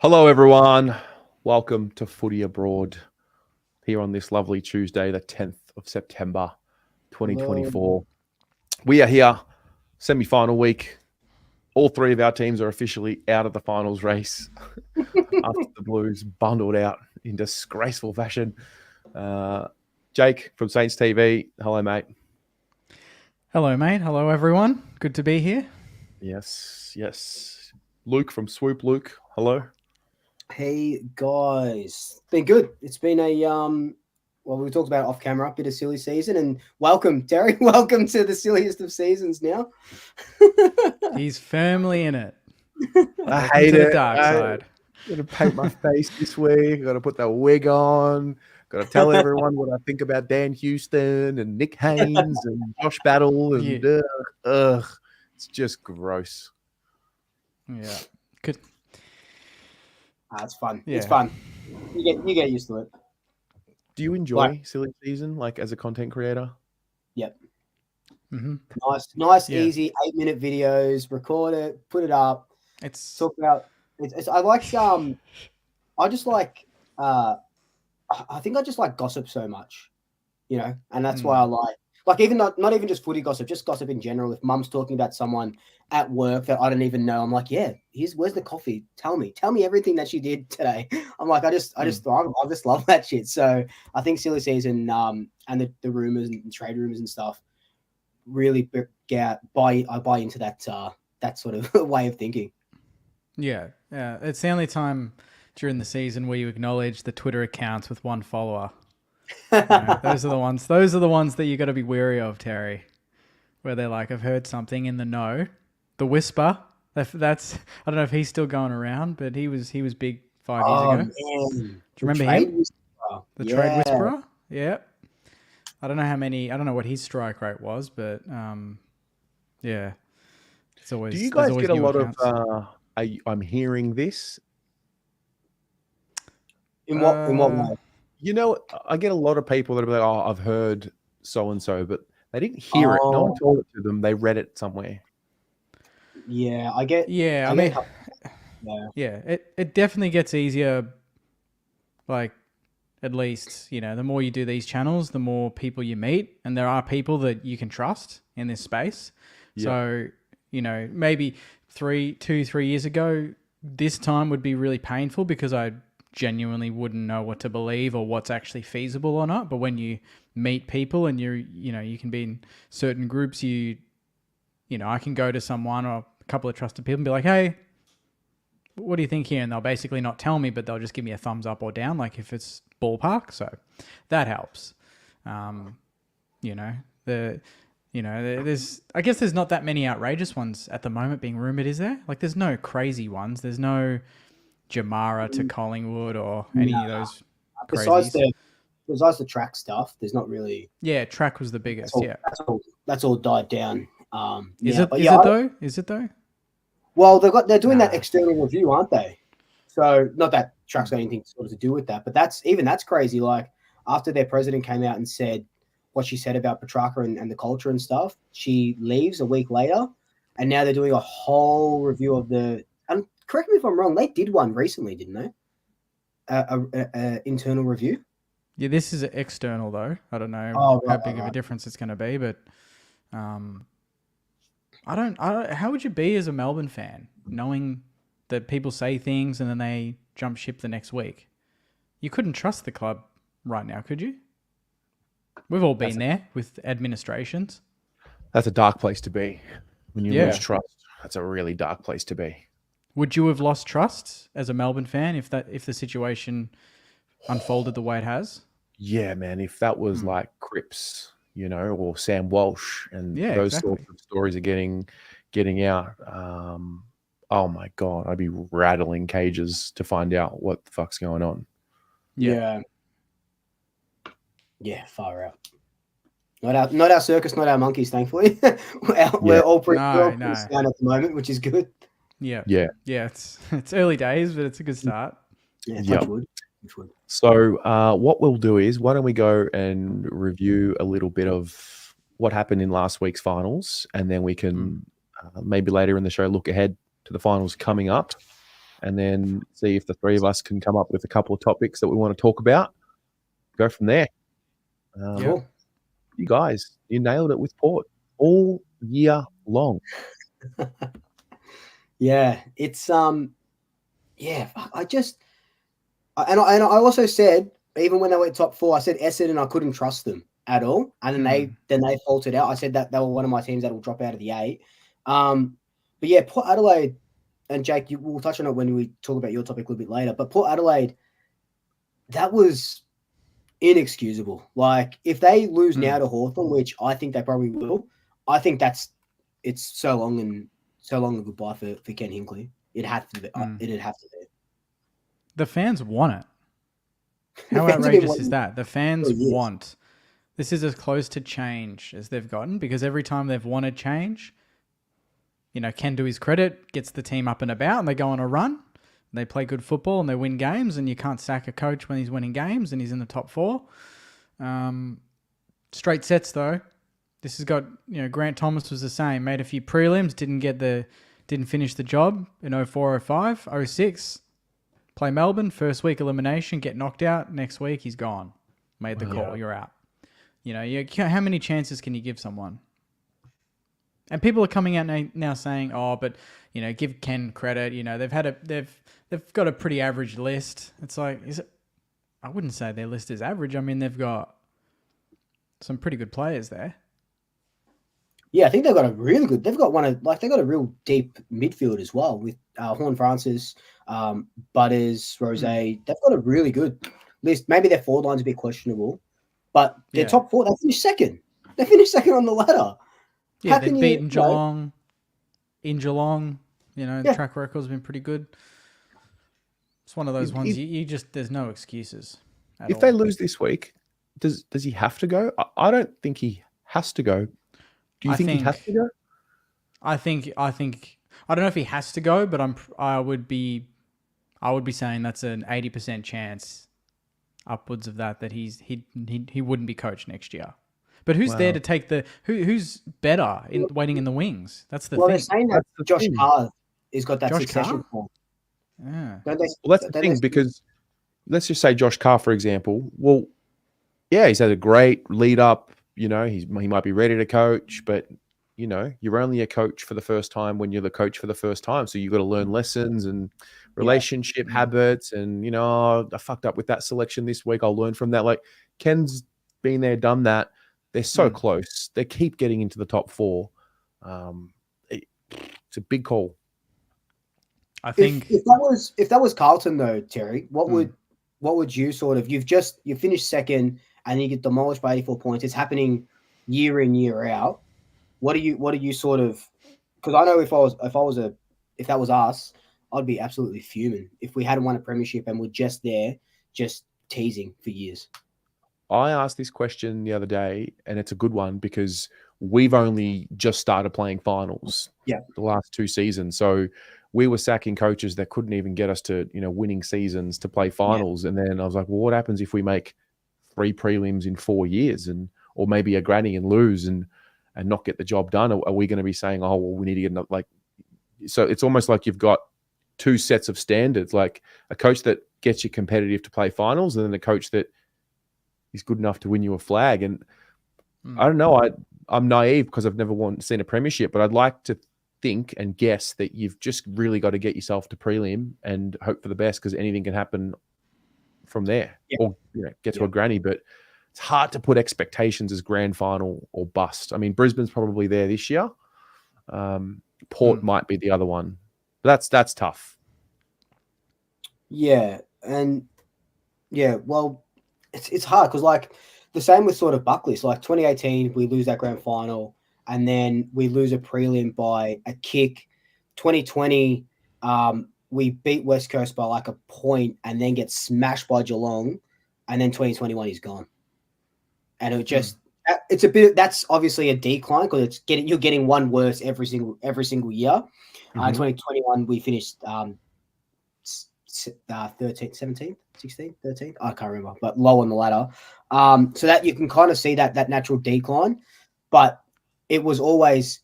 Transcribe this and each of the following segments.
Hello, everyone. Welcome to Footy Abroad here on this lovely Tuesday, the 10th of September, 2024. Hello. We are here, semi-final week. All three of our teams are officially out of the finals race after the Blues bundled out in disgraceful fashion. Jake from Saints TV. Hello, mate. Hello, mate. Hello, everyone. Good to be here. Yes. Luke from Swoop. Luke, hello. Hey guys, been good. It's been a well, we talked about it off camera, bit of silly season, and welcome, Terry. Welcome to the silliest of seasons now. He's firmly in it. I hate to it. the dark side. Got to paint my face this week. Got to put that wig on. Got to tell everyone what I think about Dan Houston and Nick Haynes and Josh Battle and it's just gross. Yeah, good. It's fun. Yeah. It's fun. You get used to it. Do you enjoy silly season, like as a content creator? Yep. Mm-hmm. Nice, easy 8-minute videos. Record it, put it up. It's talk about. It's I like. I just like. I think I just like gossip so much, and that's why I like even not even just footy gossip, just gossip in general. If mum's talking about someone at work that I don't even know, I'm like, where's the coffee? Tell me everything that she did today. I'm like, I just love that shit. So I think silly season and the rumors and trade rumors and stuff really I buy into that sort of way of thinking. Yeah. It's the only time during the season where you acknowledge the Twitter accounts with one follower. Those are the ones that you got to be wary of, Terry, where they're like, I've heard something in the know. The whisper. That's I don't know if he's still going around, but he was big 5 years ago. Man. Do you remember him? The trade whisperer? Yeah. I don't know what his strike rate was, but yeah. It's always. Do you guys get a lot accounts. of I'm hearing this? In what way? I get a lot of people that are like, "Oh, I've heard so and so," but they didn't hear it. No one told it to them. They read it somewhere. Yeah, I get. Yeah, it definitely gets easier. Like, at least the more you do these channels, the more people you meet, and there are people that you can trust in this space. Yeah. So maybe 3 years ago, this time would be really painful because I genuinely wouldn't know what to believe or what's actually feasible or not. But when you meet people and you can be in certain groups, I can go to someone or a couple of trusted people and be like, hey, what do you think here? And they'll basically not tell me, but they'll just give me a thumbs up or down, like if it's ballpark. So that helps. There's not that many outrageous ones at the moment being rumored, is there? Like, there's no crazy ones. There's no Jamara to Collingwood or any of those crazies. Besides the track stuff, there's not really. Yeah, track was the biggest. That's all died down. Is it though? Well, they're doing that external review, aren't they? So not that track's got anything sort of to do with that, but that's crazy. Like, after their president came out and said what she said about Petrarca and the culture and stuff, she leaves a week later, and now they're doing a whole review of the. And correct me if I'm wrong, they did one recently, didn't they? A internal review. Yeah, this is external though. I don't know how big of a difference it's going to be, but I don't. How would you be as a Melbourne fan knowing that people say things and then they jump ship the next week? You couldn't trust the club right now, could you? We've all been there with administrations. That's a dark place to be. When you lose trust, that's a really dark place to be. Would you have lost trust as a Melbourne fan if the situation unfolded the way it has? Yeah, man. If that was like Cripps, or Sam Walsh, and those sorts of stories are getting out, oh my God, I'd be rattling cages to find out what the fuck's going on. Yeah, far out. Not our circus, not our monkeys, thankfully. We're all pretty sound at the moment, which is good. Yeah. It's early days, but it's a good start. Yeah, touch wood. So what we'll do is, why don't we go and review a little bit of what happened in last week's finals, and then we can maybe later in the show look ahead to the finals coming up, and then see if the three of us can come up with a couple of topics that we want to talk about. Go from there. Cool. You guys, you nailed it with Port all year long. Yeah, it's I also said, even when they went top 4, I said Essendon, I couldn't trust them at all, and then they faltered out. I said that they were one of my teams that will drop out of the 8. But yeah, Port Adelaide, and Jake, we'll touch on it when we talk about your topic a little bit later. But Port Adelaide, that was inexcusable. Like, if they lose now to Hawthorn, which I think they probably will, I think it's so long a goodbye for Ken Hinkley. It'd have to be. It'd have to be. The fans want it. How outrageous is that? The fans want. This is as close to change as they've gotten, because every time they've wanted change, Ken, to his credit, gets the team up and about, and they go on a run. They play good football and they win games, and you can't sack a coach when he's winning games and he's in the top 4. Straight sets though. This has got, Grant Thomas was the same. Made a few prelims, didn't finish the job in 04-05, 06. Play Melbourne, first week elimination, get knocked out. Next week he's gone. Made the call, you're out. How many chances can you give someone? And people are coming out now saying, "Oh, but give Ken credit. They've got a pretty average list." It's like, I wouldn't say their list is average. I mean, they've got some pretty good players there. Yeah, I think they've got a really good. They've got they've got a real deep midfield as well with Horn Francis, Butters, Rose. They've got a really good list. Maybe their forward line's a bit questionable, but their top 4, they finished second. They finished second on the ladder. Yeah, they've beaten Geelong. In Geelong, track record's been pretty good. It's one of those ones you just, there's no excuses. If they lose this week, does he have to go? I don't think he has to go. Do you think he has to go? I think I don't know if he has to go, but I would be saying that's an 80% chance upwards of that he wouldn't be coach next year. But who's there to take who's better in waiting in the wings? That's the thing. They're saying that Josh Carr has got that succession plan. Yeah. That's the thing, because let's just say Josh Carr, for example. Well, yeah, he's had a great lead up. He might be ready to coach, but you're only a coach for the first time when you're the coach for the first time. So you've got to learn lessons and relationship habits. And I fucked up with that selection this week. I'll learn from that. Like, Ken's been there, done that. They're so close. They keep getting into the top 4. It's a big call. I think if that was Carlton though, Terry, what would you sort of? You finished second and you get demolished by 84 points. It's happening year in, year out. What do you sort of? Because I know if that was us, I'd be absolutely fuming if we hadn't won a premiership and we're just there, just teasing for years. I asked this question the other day, and it's a good one because we've only just started playing finals the last 2 seasons. So we were sacking coaches that couldn't even get us to, winning seasons to play finals. Yeah. And then I was like, well, what happens if we make 3 prelims in 4 years or maybe a granny and lose and not get the job done? Are we going to be saying, oh, well, we need to get enough? So it's almost like you've got 2 sets of standards, like a coach that gets you competitive to play finals and then a coach that is good enough to win you a flag. And I don't know, I'm naive because I've never seen a premiership, but I'd like to think and guess that you've just really got to get yourself to prelim and hope for the best, because anything can happen from there or get to a granny. But it's hard to put expectations as grand final or bust. I mean, Brisbane's probably there this year. Port might be the other one, but that's tough. Yeah. And well, it's hard because like the same with sort of Buckley. So like 2018, we lose that grand final and then we lose a prelim by a kick. 2020, we beat West Coast by like a point and then get smashed by Geelong. And then 2021 he's gone. And it just it's a bit, that's obviously a decline because you're getting one worse every single year. 2021 we finished 13th, 17th, 16th, 13th. I can't remember, but low on the ladder. So that you can kind of see that natural decline, but it was always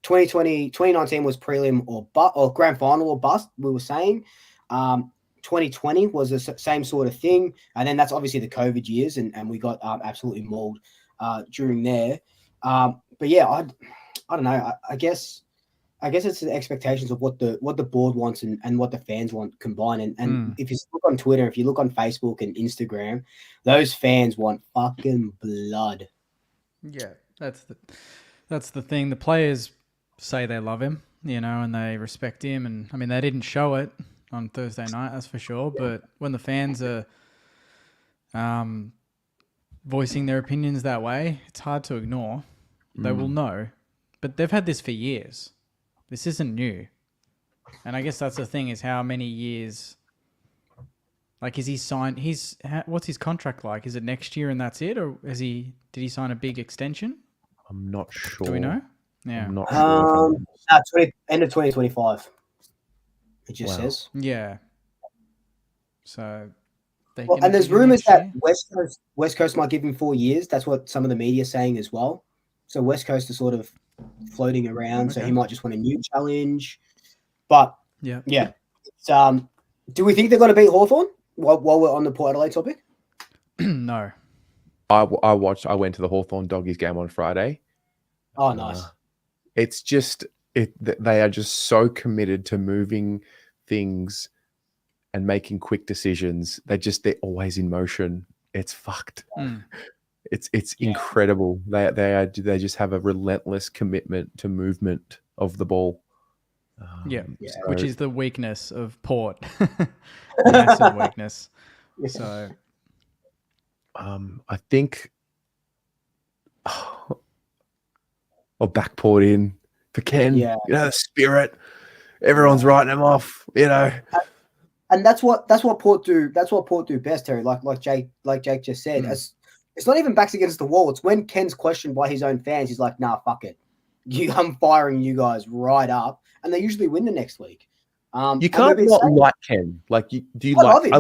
2019 was prelim or grand final or bust, we were saying. 2020 was the same sort of thing. And then that's obviously the COVID years, and we got absolutely mauled during there. But yeah, I don't know. I guess it's the expectations of what the board wants and what the fans want combined. And if you look on Twitter, if you look on Facebook and Instagram, those fans want fucking blood. Yeah, that's the thing. The players say they love him, and they respect him. And I mean, they didn't show it on Thursday night, that's for sure. But when the fans are voicing their opinions that way, it's hard to ignore. They will know. But they've had this for years. This isn't new. And I guess that's the thing, is how many years... Like, is he signed... What's his contract like? Is it next year and that's it? Or did he sign a big extension? I'm not sure. Do we know? Yeah. I'm not sure. End of 2025. It just says. Yeah. So... and there's rumors that West Coast might give him 4 years. That's what some of the media is saying as well. So West Coast is sort of floating around. Okay. So he might just want a new challenge. But yeah. It's, do we think they're going to beat Hawthorn while we're on the Port Adelaide topic? No. I went to the Hawthorn Doggies game on Friday. Oh, nice. It's just they are just so committed to moving things and making quick decisions. They're always in motion. It's fucked. It's incredible. They just have a relentless commitment to movement of the ball. Which is the weakness of Port. Massive weakness. So, I think I'll back Port in for Ken. Yeah. The spirit. Everyone's writing him off. And that's what Port do. That's what Port do best, Terry. Like Jake just said. It's not even backs against the wall. It's when Ken's questioned by his own fans. He's like, "Nah, fuck it. I'm firing you guys right up," and they usually win the next week. You can't not like Ken. Like, do you like? Love him.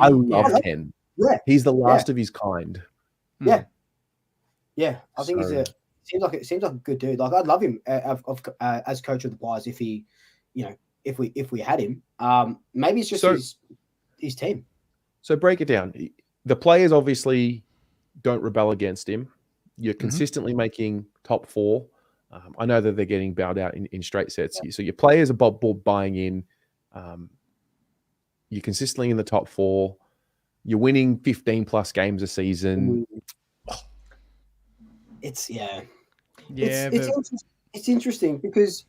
I love Ken. Yeah, he's the last of his kind. Yeah. I think seems like a good dude. Like, I'd love him as coach of the Pies if he, if we had him. Maybe it's just his team. So break it down. The players obviously don't rebel against him. You're consistently making top 4. I know that they're getting bowed out in straight sets. So your players are buying in. You're consistently in the top 4. You're winning 15 plus games a season. It's interesting because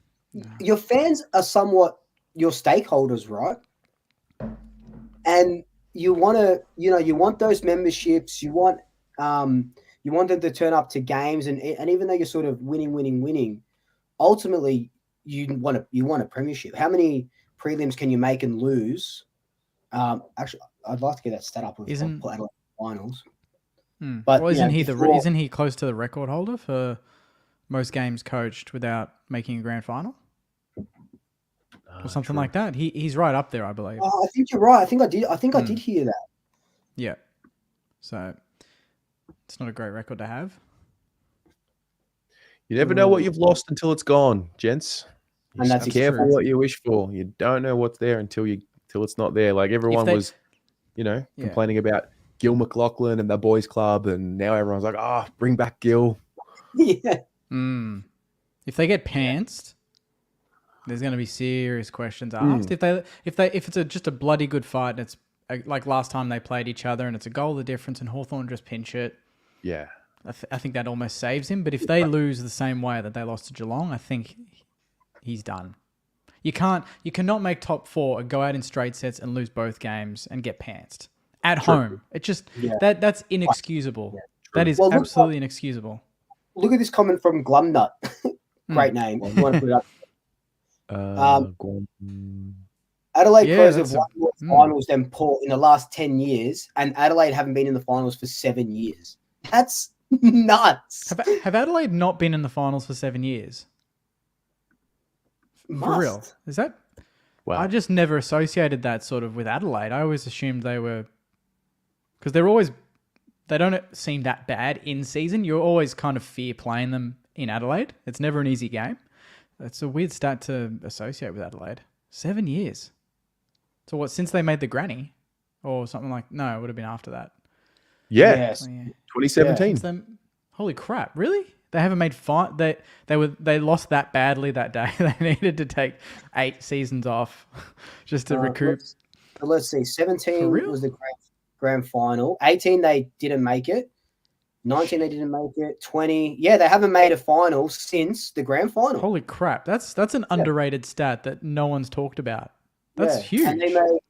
your fans are somewhat your stakeholders, right? And you want to, you want those memberships. You want them to turn up to games, and even though you're sort of winning, ultimately you want a premiership. How many prelims can you make and lose? Actually, I'd like to get that stat up with Adelaide finals. But isn't he close to the record holder for most games coached without making a grand final? Or something like that. He's right up there, I believe. I think you're right. I think I did hear that. Yeah. So it's not a great record to have. You never know what you've lost until it's gone, gents. And that's careful what you wish for. You don't know what's there until it's not there. Like, everyone was, complaining about Gil McLaughlin and the boys club, and now everyone's like, bring back Gil. Yeah. If they get pantsed, there's going to be serious questions asked. If it's just a bloody good fight, and it's like last time they played each other, and it's a goal of difference, and Hawthorn just pinch it. Yeah, I think that almost saves him. But if they lose the same way that they lost to Geelong, I think he's done. You cannot make top 4 and go out in straight sets and lose both games and get pantsed at home. It just that's inexcusable. Yeah, that is absolutely inexcusable. Look at this comment from Glumnut. Great name. You want to put it up? Adelaide Crows have won more finals than Port in the last 10 years, and Adelaide haven't been in the finals for 7 years. That's nuts. Have Adelaide not been in the finals for 7 years? For real? Is that? Wow. I just never associated that sort of with Adelaide. I always assumed they were, because they don't seem that bad in season. You always kind of fear playing them in Adelaide. It's never an easy game. It's a weird stat to associate with Adelaide. 7 years. So what? Since they made the granny, or something like? No, it would have been after that. Yeah, Yes. Oh, yeah. 2017. Since then, holy crap! Really? They haven't made five. They lost that badly that day. They needed to take 8 seasons off just to recoup. Let's see. 17 For real? was the grand final. 18 they didn't make it. 19 they didn't make it. 20, yeah, they haven't made a final since the grand final. Holy crap! That's an underrated stat that no one's talked about. That's huge. And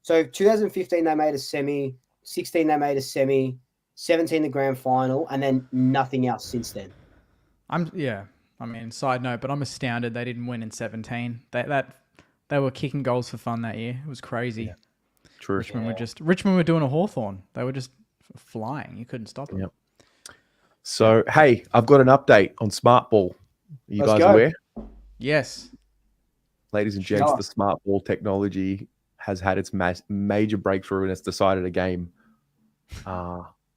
so 2015 they made a semi. 16 they made a semi. 17 the grand final, and then nothing else since then. I mean, side note, but I'm astounded they didn't win in 17. They were kicking goals for fun that year. It was crazy. Yeah. True. Richmond were doing a Hawthorn. They were just flying. You couldn't stop them. Yep. So hey, I've got an update on Smart Ball. You Let's guys go. aware? Yes. Ladies and gents, the Smart Ball technology has had its major breakthrough and it's decided a game.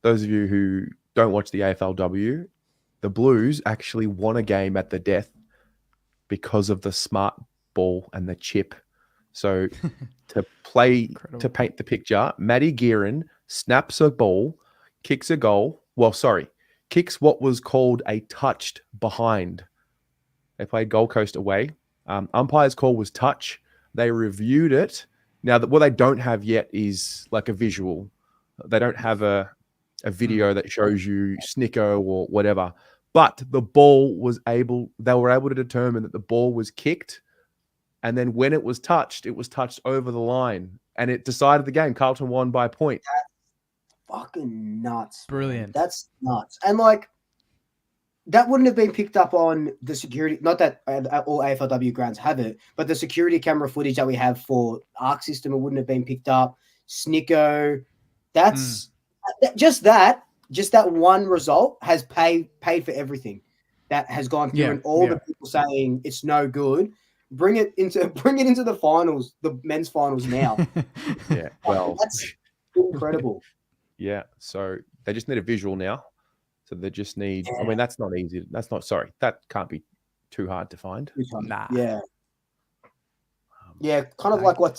Those of you who don't watch the AFLW, the Blues actually won a game at the death because of the Smart Ball and the chip. So to paint the picture, Matty Gearin snaps a ball, kicks a goal. Kicks what was called a touched behind. They played Gold Coast away. Umpire's call was touch. They reviewed it. Now, what they don't have yet is like a visual. They don't have a video that shows you snicko or whatever. But the ball they were able to determine that the ball was kicked. And then when it was touched over the line. And it decided the game. Carlton won by a point. That's fucking nuts. Brilliant. That's nuts. And like, that wouldn't have been picked up on the security. Not that all AFLW grounds have it, but the security camera footage that we have for Arc System, it wouldn't have been picked up. Snicko. That's just that one result has paid for everything that has gone through, and all the people saying it's no good. Bring it into the finals, the men's finals now. Yeah, well, that's incredible. Yeah, so they just need a visual now. So they just need. I mean, that's not easy. That can't be too hard to find. Nah. Yeah. Yeah, kind of like what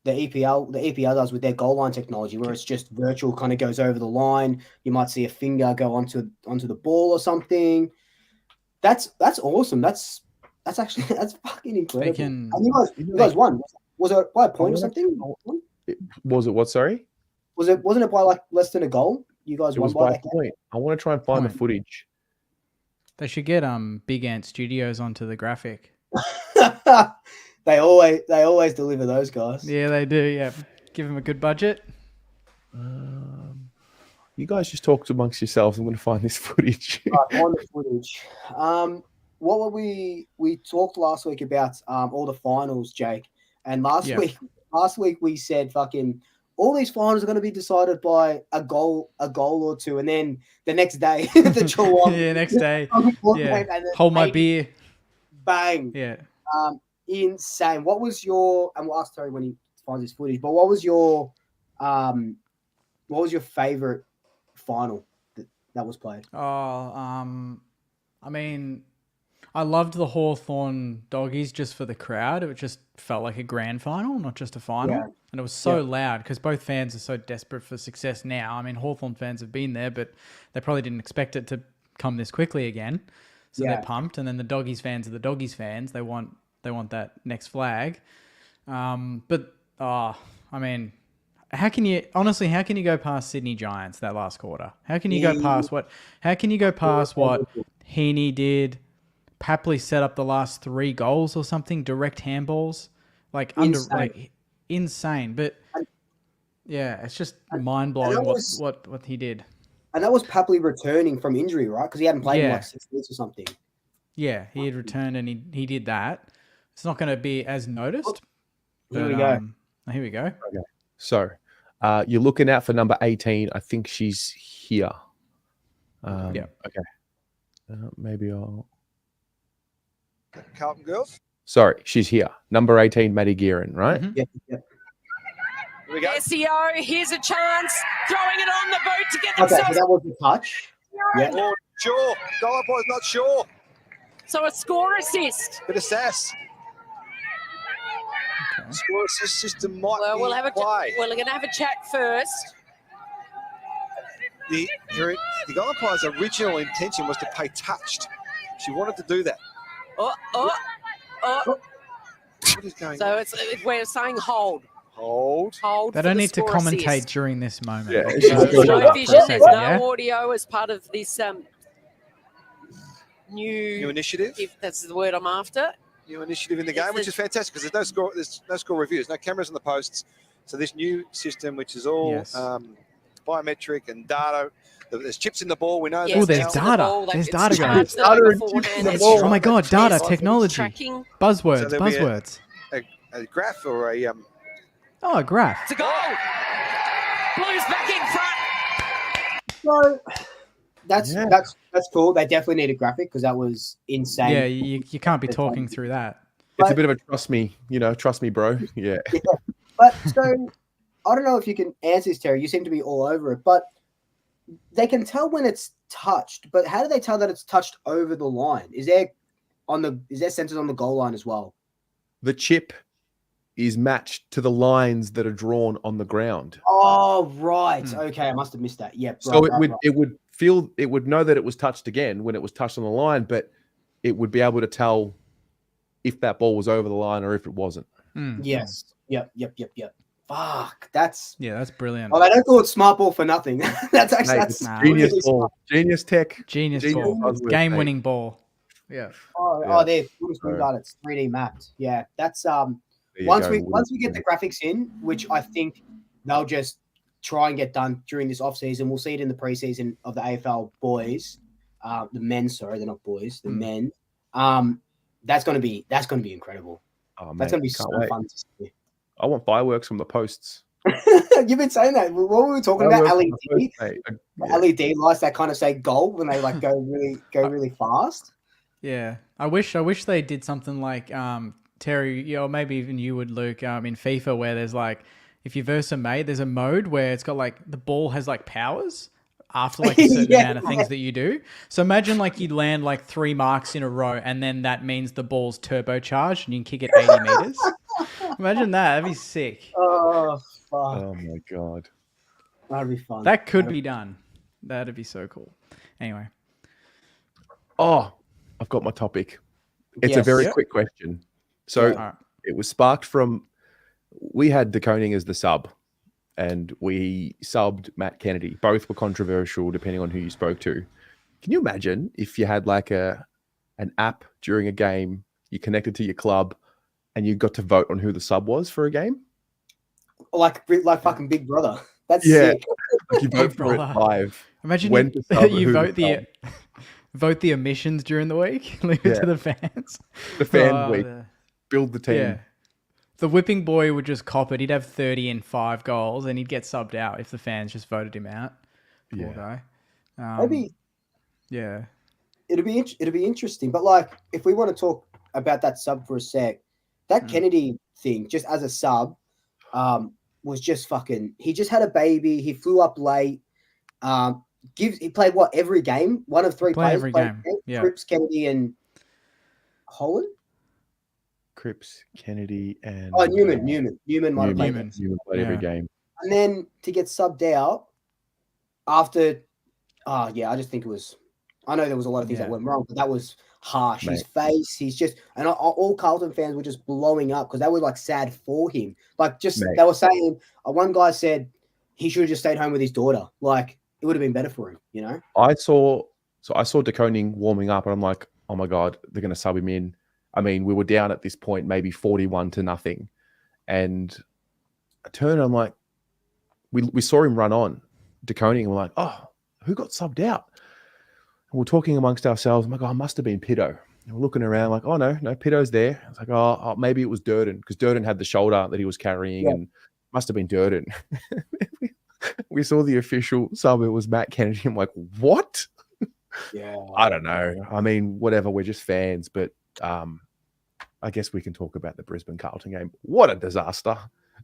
the EPL does with their goal line technology, where it's just virtual, kind of goes over the line. You might see a finger go onto the ball or something. That's awesome. That's fucking incredible. And you guys won. Was it by a point or something? Was it what? Sorry. Wasn't it by like less than a goal? You guys won by a point. I want to try and find the footage. They should get Big Ant Studios onto the graphic. They always deliver, those guys. Yeah, they do. Yeah, give them a good budget. You guys just talked amongst yourselves. I'm going to find this footage. Right, find the footage. What were we talked last week about all the finals, Jake, and last week we said fucking all these finals are going to be decided by a goal or two, and then the next day the Geelong next day hold my beer, bang, insane. What was your, and we'll ask Terry when he finds his footage, but what was your favorite final that was played? I mean, I loved the Hawthorn Doggies just for the crowd. It just felt like a grand final, not just a final. Yeah. And it was so loud because both fans are so desperate for success now. I mean, Hawthorn fans have been there, but they probably didn't expect it to come this quickly again. So they're pumped. And then the Doggies fans are the Doggies fans. They want that next flag. I mean, how can you go past Sydney Giants that last quarter? How can you go past what Heaney did? Papley set up the last 3 goals or something, direct handballs, insane. But yeah, it's just mind blowing what he did. And that was Papley returning from injury, right? Because he hadn't played in like 6 weeks or something. Yeah, he had returned and he did that. It's not going to be as noticed. Here we go. Here we go. Okay. So you're looking out for number 18. I think she's here. Okay. Maybe I'll. Carlton girls. Sorry, she's here. Number 18, Maddie Gearin, right? Mm-hmm. Yep. Here we go. SEO, here's a chance. Throwing it on the boot to get Okay, themselves. so that was the touch. Yeah. Oh, sure. Goal boy's not sure. So a score assist. Bit of sass. Okay. Score assist system might Well, be we'll have in play. we're going to have a chat first. The umpire's original intention was to play touched. She wanted to do that. Oh. What is going So on? we're saying hold. Hold. Hold. They for don't the need to score commentate assist. during this moment. Yeah, They it's can just just good. shut No up for a vision. There's second, no yeah? audio as part of this New new. initiative. If that's the word I'm after. New initiative in the game, It's which is fantastic because there's no score reviews, no cameras on the posts. So this new system, which is all Yes. biometric and data. There's chips in the ball. We know Yes, Oh, that there's chips now. in the data. ball. There's It's data going. charged Data and beforehand. chips in the It's ball. Oh my God, data, Yes, technology. Tracking. Buzzwords, So there'll be buzzwords. a graph or a Oh, a graph. It's a goal. Blues back in front. So that's Yeah. that's cool. They definitely need a graphic because that was insane. Yeah, you can't be talking through that. It's a But- bit of a trust me, bro. Yeah. But so I don't know if you can answer this, Terry. You seem to be all over it, but they can tell when it's touched. But how do they tell that it's touched over the line? Is there sensors on the goal line as well? The chip is matched to the lines that are drawn on the ground. Oh, right. Hmm. Okay, I must have missed that. Yep. So right. it would know that it was touched again when it was touched on the line, but it would be able to tell if that ball was over the line or if it wasn't. Mm. Yes. Yep. Fuck. That's. Yeah, that's brilliant. Oh, they don't call it smart ball for nothing. that's actually Mate, that's Nah. Genius really ball, smart. genius tech. Genius Genius ball. buzzword, Game-winning ball. Yeah. Oh, Yeah. there. So- Got it's 3D mapped. Yeah, that's There you once go. we get the graphics in, which I think they'll just try and get done during this off season. We'll see it in the preseason of the AFL boys, the men. Sorry, they're not boys. The men. That's gonna be incredible. Oh, mate, That's gonna be can't so wait. fun to see. I want fireworks from the posts. You've been saying that. What were we talking about? Fireworks LED, from the posts, mate. the Yeah. LED lights that kind of say goal when they like go really fast. Yeah. I wish they did something like Terry, or maybe even you would, Luke, in FIFA, where there's like, if you verse a mate, there's a mode where it's got like the ball has like powers after like a certain Yeah. amount of things that you do. So imagine like you land like 3 marks in a row, and then that means the ball's turbocharged and you can kick it 80 meters. Imagine that. That'd be sick. Oh fuck, Oh my god. that'd be fun. That could be done. That'd be so cool. Anyway. Oh, I've got my topic. It's a Yes. very Yep. quick question. So All right. it was sparked from we had De Koning as the sub, and we subbed Matt Kennedy. Both were controversial depending on who you spoke to. Can you imagine if you had like an app during a game, you connected to your club, and you got to vote on who the sub was for a game? like fucking Big Brother. That's Yeah. sick. Like you vote Big for it brother. live. Imagine When to sub and you who to vote the vote the emissions during the week. Leave it Yeah. to the fans. The fans Oh, week. Build the team. Yeah. The whipping boy would just cop it. He'd have 30 and 5 goals, and he'd get subbed out if the fans just voted him out. Poor Yeah. guy. Maybe Yeah. it'll be interesting. But like, if we want to talk about that sub for a sec, that Kennedy thing, just as a sub, was just fucking. He just had a baby. He flew up late. He played what every game. One of 3 Play players every played game, the game. yeah. Cripps, Kennedy, and Holland. Cripps, Kennedy, and Oh, Newman might have played. Newman. Newman played every Yeah. game. And then to get subbed out after, I just think it was. I know there was a lot of things that Yeah. went wrong, but that was harsh. His Mate. face, he's just, and all Carlton fans were just blowing up because they were like sad for him. Like, just Mate. they were saying, one guy said he should have just stayed home with his daughter. Like, it would have been better for him, you know? I saw De Koning warming up, and I'm like, oh my god, they're going to sub him in. I mean, we were down at this point, maybe 41-0, and I turned, and I'm like, we saw him run on De Koning, and we're like, oh, who got subbed out? And we're talking amongst ourselves. I'm like, oh, it must have been Pitto. And we're looking around, like, oh no, Pitto's there. I was like, oh, maybe it was Durden, because Durden had the shoulder that he was carrying, and must have been Durden. We saw the official sub. It was Matt Kennedy. I'm like, what? Yeah. I don't know. I mean, whatever. We're just fans, but I guess we can talk about the Brisbane Carlton game. What a disaster!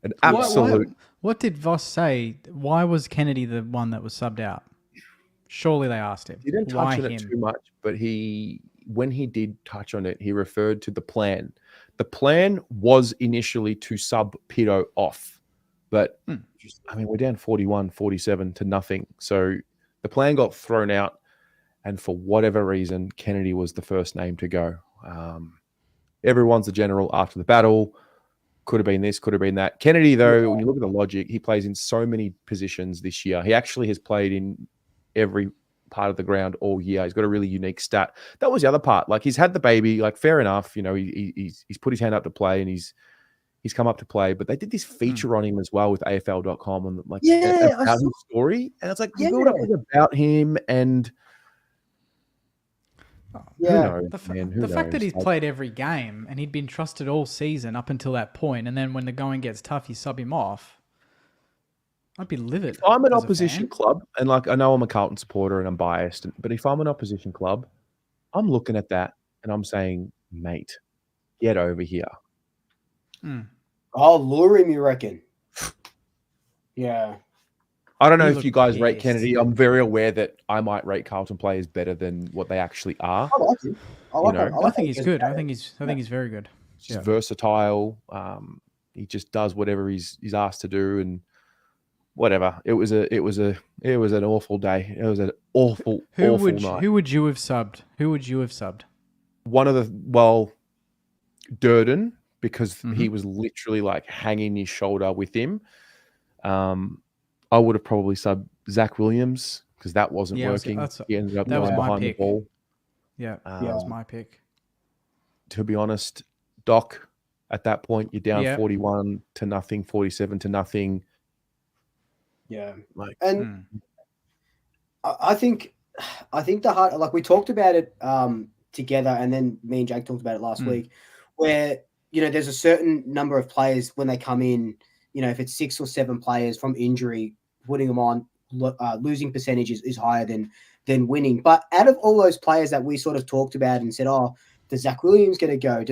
An absolute. What did Voss say? Why was Kennedy the one that was subbed out? Surely they asked him. He didn't Why touch on him? it too much, but he when he did touch on it, he referred to the plan. The plan was initially to sub Pito off, but I mean, we're down 41-47 to nothing. So the plan got thrown out, and for whatever reason, Kennedy was the first name to go. Everyone's the general after the battle. Could have been this, could have been that. Kennedy, though, when you look at the logic, he plays in so many positions this year. He actually has played in every part of the ground all year. He's got a really unique stat. That was the other part. Like, he's had the baby. Like, fair enough. You know, he's put his hand up to play, and he's come up to play. But they did this feature on him as well with AFL.com and like about his story. And it's like you build up about him and. Yeah, the fact that he's played every game and he'd been trusted all season up until that point, and then when the going gets tough, you sub him off. I'd be livid. If I'm an opposition club, and like I know I'm a Carlton supporter and I'm biased, but if I'm an opposition club, I'm looking at that and I'm saying, mate, get over here. I'll lure him, you reckon? Yeah. I don't know if you guys rate Kennedy. I'm very aware that I might rate Carlton players better than what they actually are. I like him. I think he's good. I think he's very good. He's versatile. He just does whatever he's asked to do, and whatever. It was an awful day. It was an awful night. Who would you have subbed? One of the Durden, because he was literally like hanging his shoulder with him. I would have probably subbed Zach Williams because that wasn't working. He ended up going behind the ball. Yeah, that was my pick. To be honest, Doc, at that point, you're down 41 to nothing, 47 to nothing. Yeah. I think the heart, like we talked about it together, and then me and Jake talked about it last week, where, you know, there's a certain number of players when they come in, you know, if it's 6 or 7 players from injury, putting them on, losing percentages is higher than winning. But out of all those players that we sort of talked about and said, oh, does Zach Williams going to go?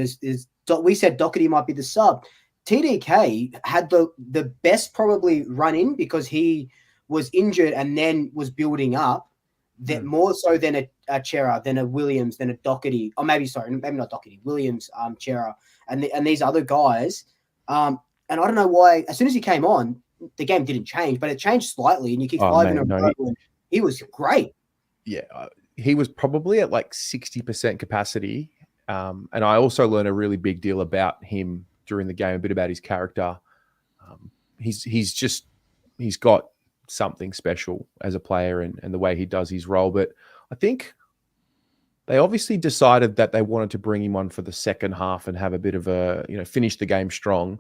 We said Doherty might be the sub. TDK had the best probably run in because he was injured and then was building up, that more so than a Chera, than a Williams, than a Doherty, or maybe not Doherty, Williams, Chera, and these other guys. And I don't know why, as soon as he came on, the game didn't change, but it changed slightly, and you kicked 5 in a row, and he was great. Yeah, he was probably at like 60% capacity. And I also learned a really big deal about him during the game, a bit about his character. He's got something special as a player and the way he does his role. But I think they obviously decided that they wanted to bring him on for the second half and have a bit of a, finish the game strong.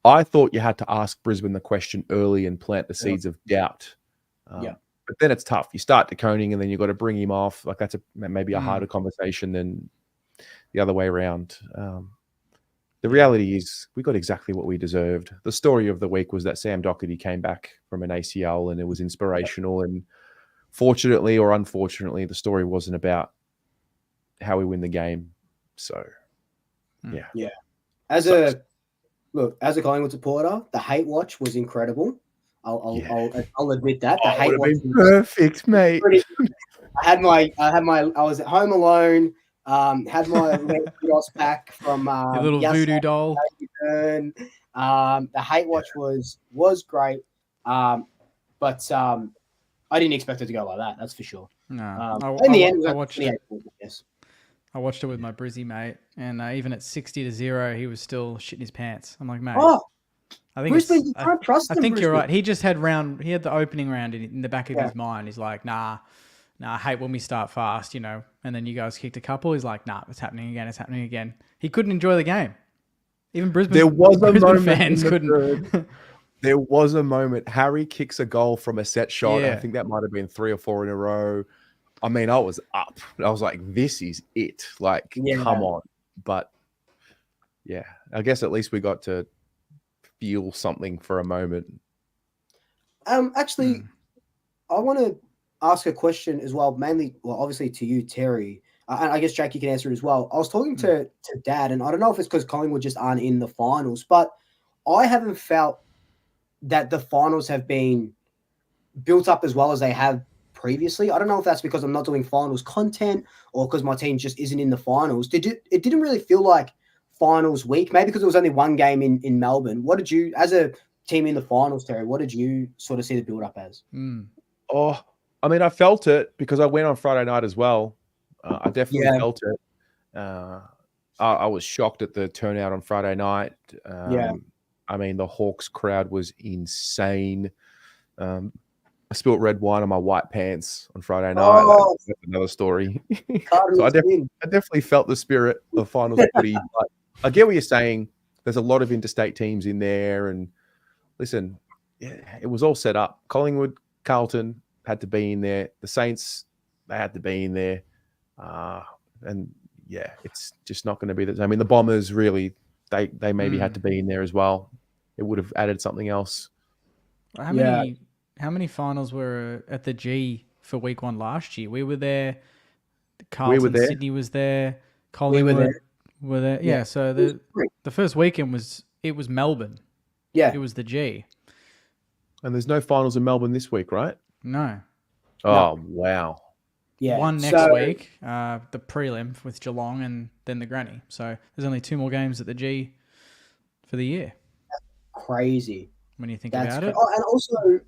I thought you had to ask Brisbane the question early and plant the seeds of doubt. But then it's tough. You start deconing and then you've got to bring him off. Like that's maybe a harder conversation than the other way around. The reality is we got exactly what we deserved. The story of the week was that Sam Doherty came back from an ACL and it was inspirational. And fortunately or unfortunately, the story wasn't about how we win the game. So, yeah. As a Collingwood supporter, the hate watch was incredible. I'll admit that. The hate watch was perfect, mate. I was at home alone. Had my Ross back from your little voodoo doll. The hate watch was great, but I didn't expect it to go like that. That's for sure. No, in the end, I watched it. Yes. I watched it with my Brizzy mate, and even at 60-0, he was still shitting his pants. I'm like, mate. Oh, I think Brisbane, you can't trust him. I think you're right. He just had the opening round in the back of his mind. He's like, nah, I hate when we start fast, And then you guys kicked a couple. He's like, nah, it's happening again. He couldn't enjoy the game. Even Brisbane fans couldn't. There was a moment. Harry kicks a goal from a set shot. Yeah. I think that might have been 3 or 4 in a row. I mean, I was up. I was like, this is it. Like, come on. But, yeah, I guess at least we got to feel something for a moment. Actually, I want to ask a question as well, obviously to you, Terry. And I guess, Jack, you can answer it as well. I was talking to Dad, and I don't know if it's because Collingwood just aren't in the finals, but I haven't felt that the finals have been built up as well as they have previously. I don't know if that's because I'm not doing finals content or because my team just isn't in the finals. It didn't really feel like finals week, maybe because it was only one game in Melbourne. What did you, as a team in the finals, Terry, what did you sort of see the build up as? Oh, I mean, I felt it because I went on Friday night as well. I definitely felt it. I was shocked at the turnout on Friday night. I mean, the Hawks crowd was insane. I spilled red wine on my white pants on Friday night. That's another story. So I definitely felt the spirit of finals footy. But I get what you're saying. There's a lot of interstate teams in there. And listen, it was all set up. Collingwood, Carlton had to be in there. The Saints, they had to be in there. And yeah, it's just not going to be the same. I mean, the Bombers really, they maybe had to be in there as well. It would have added something else. How many finals were at the G for week 1 last year? We were there. Carlton, Sydney was there. Collingwood were there. Yeah. So the first weekend was Melbourne. Yeah. It was the G. And there's no finals in Melbourne this week, right? No. Oh, wow. Yeah. One next week, the prelim with Geelong and then the granny. So there's only 2 more games at the G for the year. Crazy. When you think about it. Oh, and also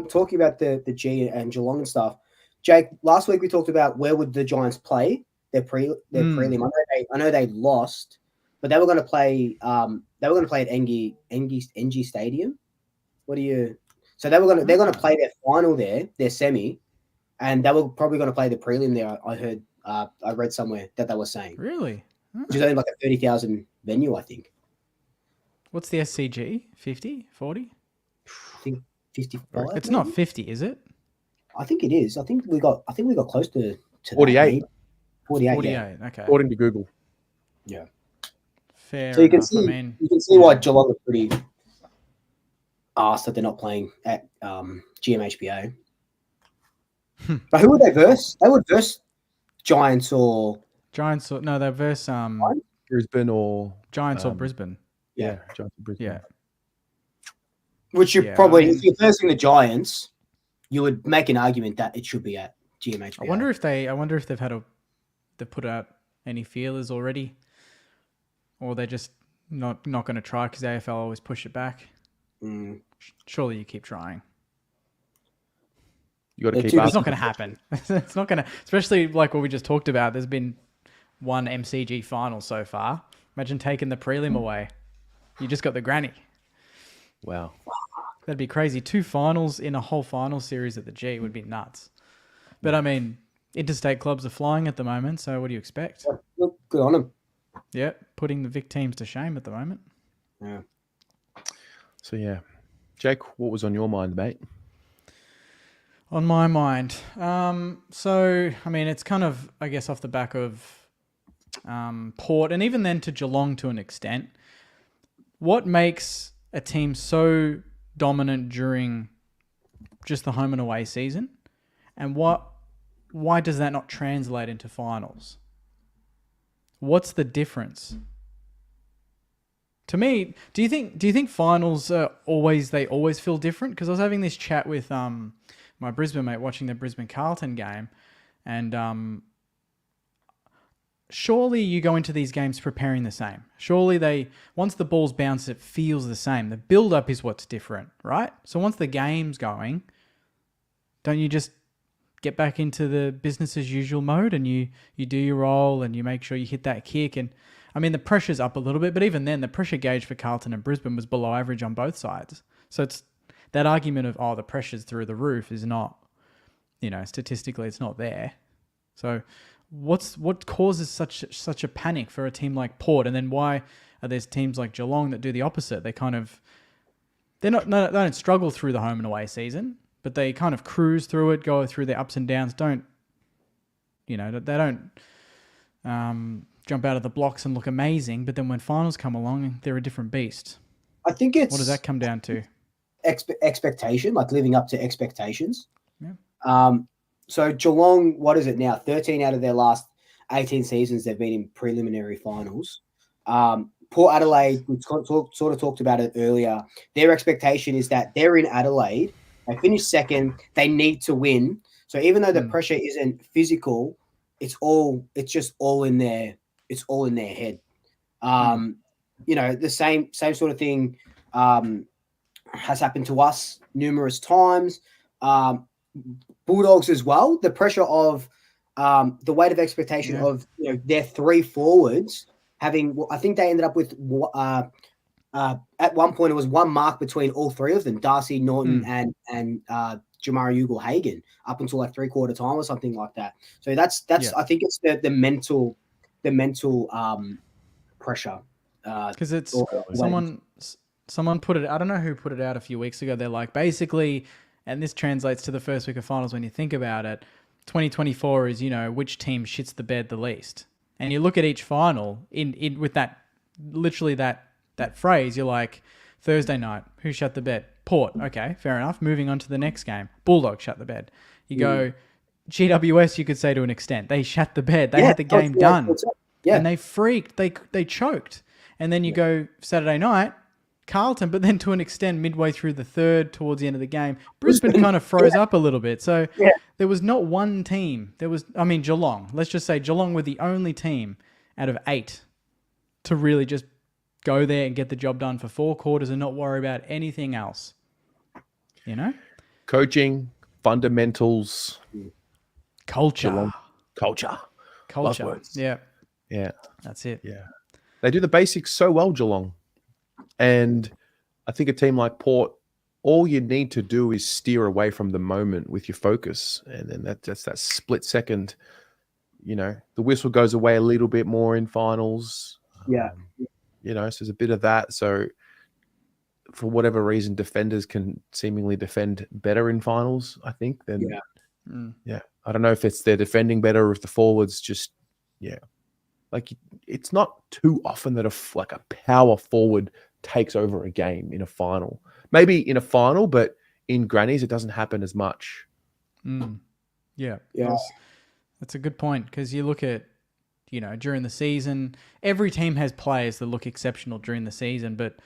talking about the G and Geelong and stuff, Jake, last week we talked about where would the Giants play their prelim. I know they lost, but they were going to play at NG Stadium. So they're going to play their final there, their semi, and they were probably going to play the prelim there. I heard I read somewhere that they were saying. Really? Which is only like a 30,000 venue, I think. What's the SCG? 50? 40? I think 55. It's not 50, is it? I think it is. I think we got close to 48. 48. Yeah. Okay. According to Google. Yeah. Fair so you can enough. you can see why Geelong are pretty asked that they're not playing at GMHBA. But who would they verse? They would verse Giants or no, they verse Brisbane or Giants or Brisbane. Yeah, Giants or Brisbane. Yeah. Which you probably, if you're versing the Giants, you would make an argument that it should be at GMHBA. I wonder if they've put out any feelers already, or they're just not going to try because the AFL always push it back. Surely you keep trying. You got to keep. It's not going to happen. It's not going to, especially like what we just talked about. There's been one MCG final so far. Imagine taking the prelim away. You just got the granny. Wow. That'd be crazy. 2 finals in a whole final series at the G would be nuts. But I mean, interstate clubs are flying at the moment, so what do you expect? Look, good on them. Yeah, putting the Vic teams to shame at the moment. Yeah. So yeah, Jake, what was on your mind, mate? On my mind, so I mean, it's kind of, I guess, off the back of Port, and even then to Geelong to an extent. What makes a team so dominant during just the home and away season, and why does that not translate into finals? What's the difference? To me, do you think finals are always feel different? Because I was having this chat with my Brisbane mate watching the Brisbane Carlton game, and surely you go into these games preparing the same. Surely once the ball's bounced, it feels the same. The build-up is what's different, right? So once the game's going, don't you just get back into the business as usual mode and you do your role and you make sure you hit that kick? And I mean, the pressure's up a little bit, but even then, the pressure gauge for Carlton and Brisbane was below average on both sides. So it's that argument of, the pressure's through the roof is not, statistically it's not there. So what causes such a panic for a team like Port? And then why are there teams like Geelong that do the opposite? They don't struggle through the home and away season, but they kind of cruise through it, go through their ups and downs. They don't jump out of the blocks and look amazing, but then when finals come along, they're a different beast. I think it's... What does that come down to? Expectation, like living up to expectations. Yeah. So Geelong, what is it now? 13 out of their last 18 seasons, they've been in preliminary finals. Port Adelaide, we sort of talked about it earlier. Their expectation is that they're in Adelaide. They finish second. They need to win So even though the pressure isn't physical, it's just all in their head. You know, the same sort of thing has happened to us numerous times. Bulldogs as well. The pressure of the weight of expectation of their 3 forwards having. I think they ended up with at one point it was 1 mark between all 3 of them, Darcy, Norton, and Jamari Ugle-Hagan, up until like 3/4 time or something like that. So that's I think it's the mental pressure. Because it's someone put it. I don't know who put it out a few weeks ago. They're like, basically, and this translates to the first week of finals when you think about it. 2024 is, which team shits the bed the least, and you look at each final in with that literally that phrase. You're like, Thursday night, who shut the bed? Port. Okay, fair enough. Moving on to the next game, Bulldogs shut the bed. You go GWS. You could say to an extent they shut the bed. They had the game done, and they freaked. They choked. And then you go Saturday night, Carlton, but then to an extent, midway through the third, towards the end of the game, Brisbane kind of froze up a little bit. So there was not one team. Geelong. Let's just say Geelong were the only team out of 8 to really just go there and get the job done for 4 quarters and not worry about anything else. Coaching, fundamentals, culture. Buzzwords. Yeah. That's it. Yeah. They do the basics so well, Geelong. And I think a team like Port, all you need to do is steer away from the moment with your focus. And then that's that split second, the whistle goes away a little bit more in finals. Yeah. So there's a bit of that. So for whatever reason, defenders can seemingly defend better in finals, I think. I don't know if it's they're defending better or if the forwards just, like it's not too often that a power forward takes over a game in a final. Maybe in a final, but in grannies, it doesn't happen as much. Yeah. That's a good point because you look at, during the season, every team has players that look exceptional during the season, but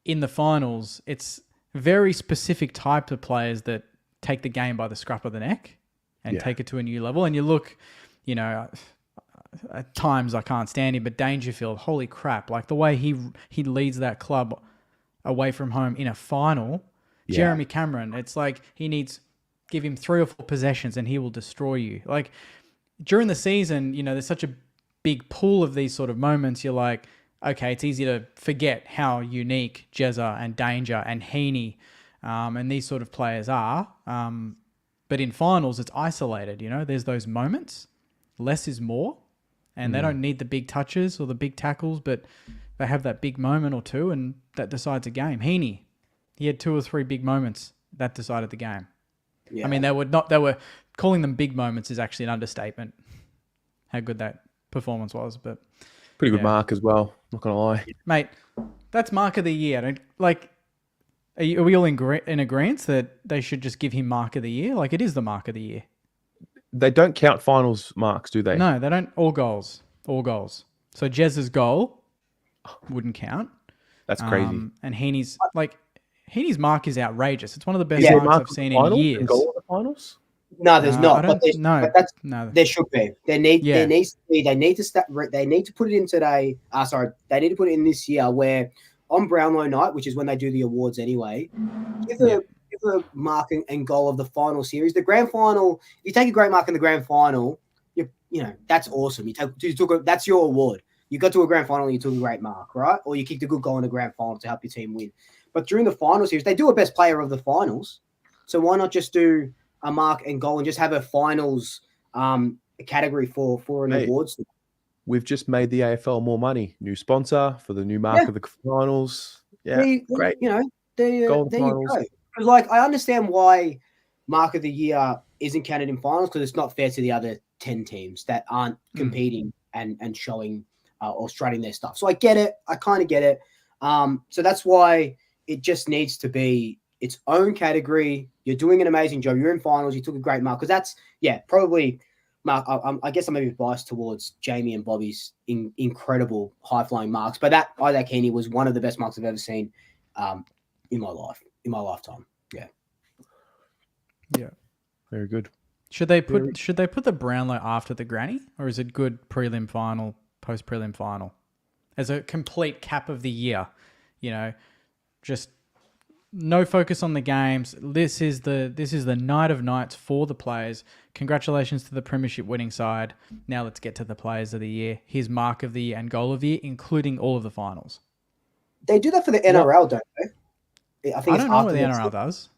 in the finals, it's very specific type of players that take the game by the scruff of the neck and take it to a new level. And you look, at times I can't stand him, but Dangerfield, holy crap. Like the way he leads that club away from home in a final. Jeremy Cameron, it's like give him 3 or 4 possessions and he will destroy you. Like during the season, there's such a big pool of these sort of moments. You're like, okay, it's easy to forget how unique Jezza and Danger and Heaney and these sort of players are. But in finals, it's isolated. There's those moments. Less is more. And they don't need the big touches or the big tackles, but they have that big moment or two, and that decides a game. Heaney, he had 2 or 3 big moments that decided the game. Yeah. I mean, they were calling them big moments is actually an understatement. How good that performance was, but pretty good mark as well. Not gonna lie, mate. That's mark of the year. Are we all in agreement that they should just give him mark of the year? Like it is the mark of the year. They don't count finals marks, do they? No, they don't. All goals. So Jez's goal wouldn't count. That's crazy. And Heaney's mark is outrageous. It's one of the best marks I've seen in years. Goal in the finals? No, there's not. No. There should be. There needs to be. They need to put it in today. They need to put it in this year where on Brownlow night, which is when they do the awards anyway, give a mark and goal of the final series. The grand final, you take a great mark in the grand final, that's awesome. That's your award. You got to a grand final and you took a great mark, right? Or you kicked a good goal in the grand final to help your team win. But during the final series, they do a best player of the finals. So why not just do a mark and goal and just have a finals category for an awards? We've just made the AFL more money. New sponsor for the new mark of the finals. Yeah, great. There you go. Because I understand why mark of the year isn't counted in finals because it's not fair to the other 10 teams that aren't competing and showing or strutting their stuff. So I get it. I kind of get it. So that's why it just needs to be its own category. You're doing an amazing job. You're in finals. You took a great mark because that's probably. Mark, I guess I'm maybe biased towards Jamie and Bobby's incredible high-flying marks, but that Isaac Heaney was one of the best marks I've ever seen in my lifetime. Yeah. Very good. Should they put the Brownlow after the granny, or is it good prelim final, post prelim final, as a complete cap of the year? You know, just no focus on the games. This is the night of nights for the players. Congratulations to the premiership winning side. Now let's get to the players of the year. Here's mark of the year and goal of the year, including all of the finals. They do that for the NRL, don't they? I don't know what the NRL does.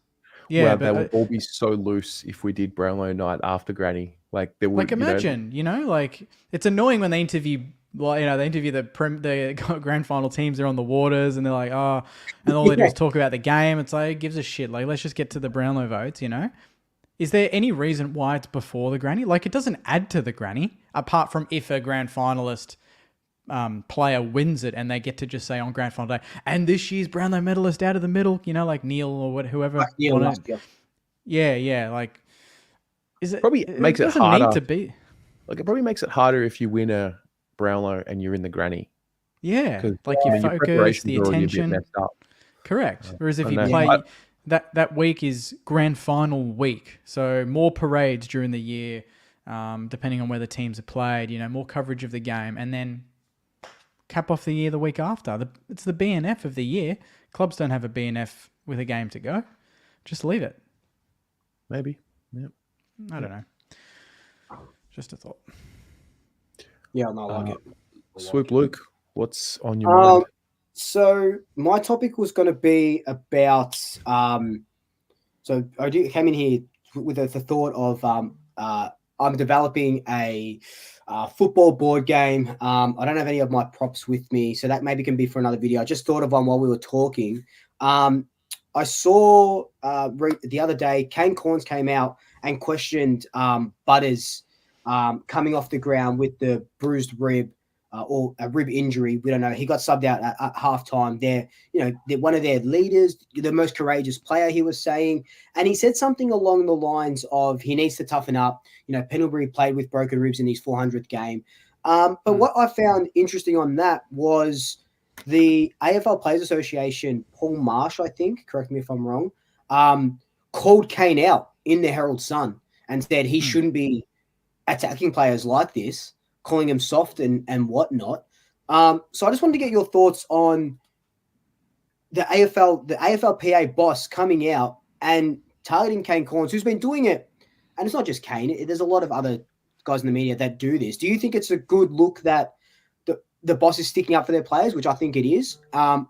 Yeah, well, but they would all be so loose if we did Brownlow night after Granny. Like there would, like imagine, like it's annoying when they interview. Well, they interview the grand final teams. They're on the waters, and they're like, oh, and all they do is talk about the game. It's like, it gives a shit. Like, let's just get to the Brownlow votes. Is there any reason why it's before the granny? Like, it doesn't add to the granny, apart from if a grand finalist player wins it and they get to just say on grand final day, and this year's Brownlow medalist out of the middle, like Neil or whoever. Like Neil last year. Yeah. Like, is it probably makes it doesn't harder need to be. Like, it probably makes it harder if you win a Brownlow and you're in the granny. Yeah, like your focus, the attention. Correct. Whereas if you play that week is grand final week, so more parades during the year, depending on where the teams are played. More coverage of the game, and then cap off the year the week after. It's the BNF of the year. Clubs don't have a BNF with a game to go. Just leave it. Maybe. Yeah. I don't know. Just a thought. Yeah, no, I like it. Swoop Luke, what's on your mind? So my topic was going to be about. So I came in here with the thought of I'm developing a football board game. I don't have any of my props with me, so that maybe can be for another video. I just thought of one while we were talking. I saw the other day, Kane Corns came out and questioned Butters coming off the ground with the bruised rib or a rib injury. We don't know. He got subbed out at halftime. They're one of their leaders, the most courageous player, he was saying. And he said something along the lines of he needs to toughen up. Pendlebury played with broken ribs in his 400th game. But what I found interesting on that was the AFL Players Association, Paul Marsh, I think, correct me if I'm wrong, called Kane out in the Herald Sun and said he shouldn't be attacking players like this, calling him soft and whatnot. So I just wanted to get your thoughts on the AFLPA boss coming out and targeting Kane Corns, who's been doing it. And it's not just Kane. There's a lot of other guys in the media that do this. Do you think it's a good look that the boss is sticking up for their players, which I think it is?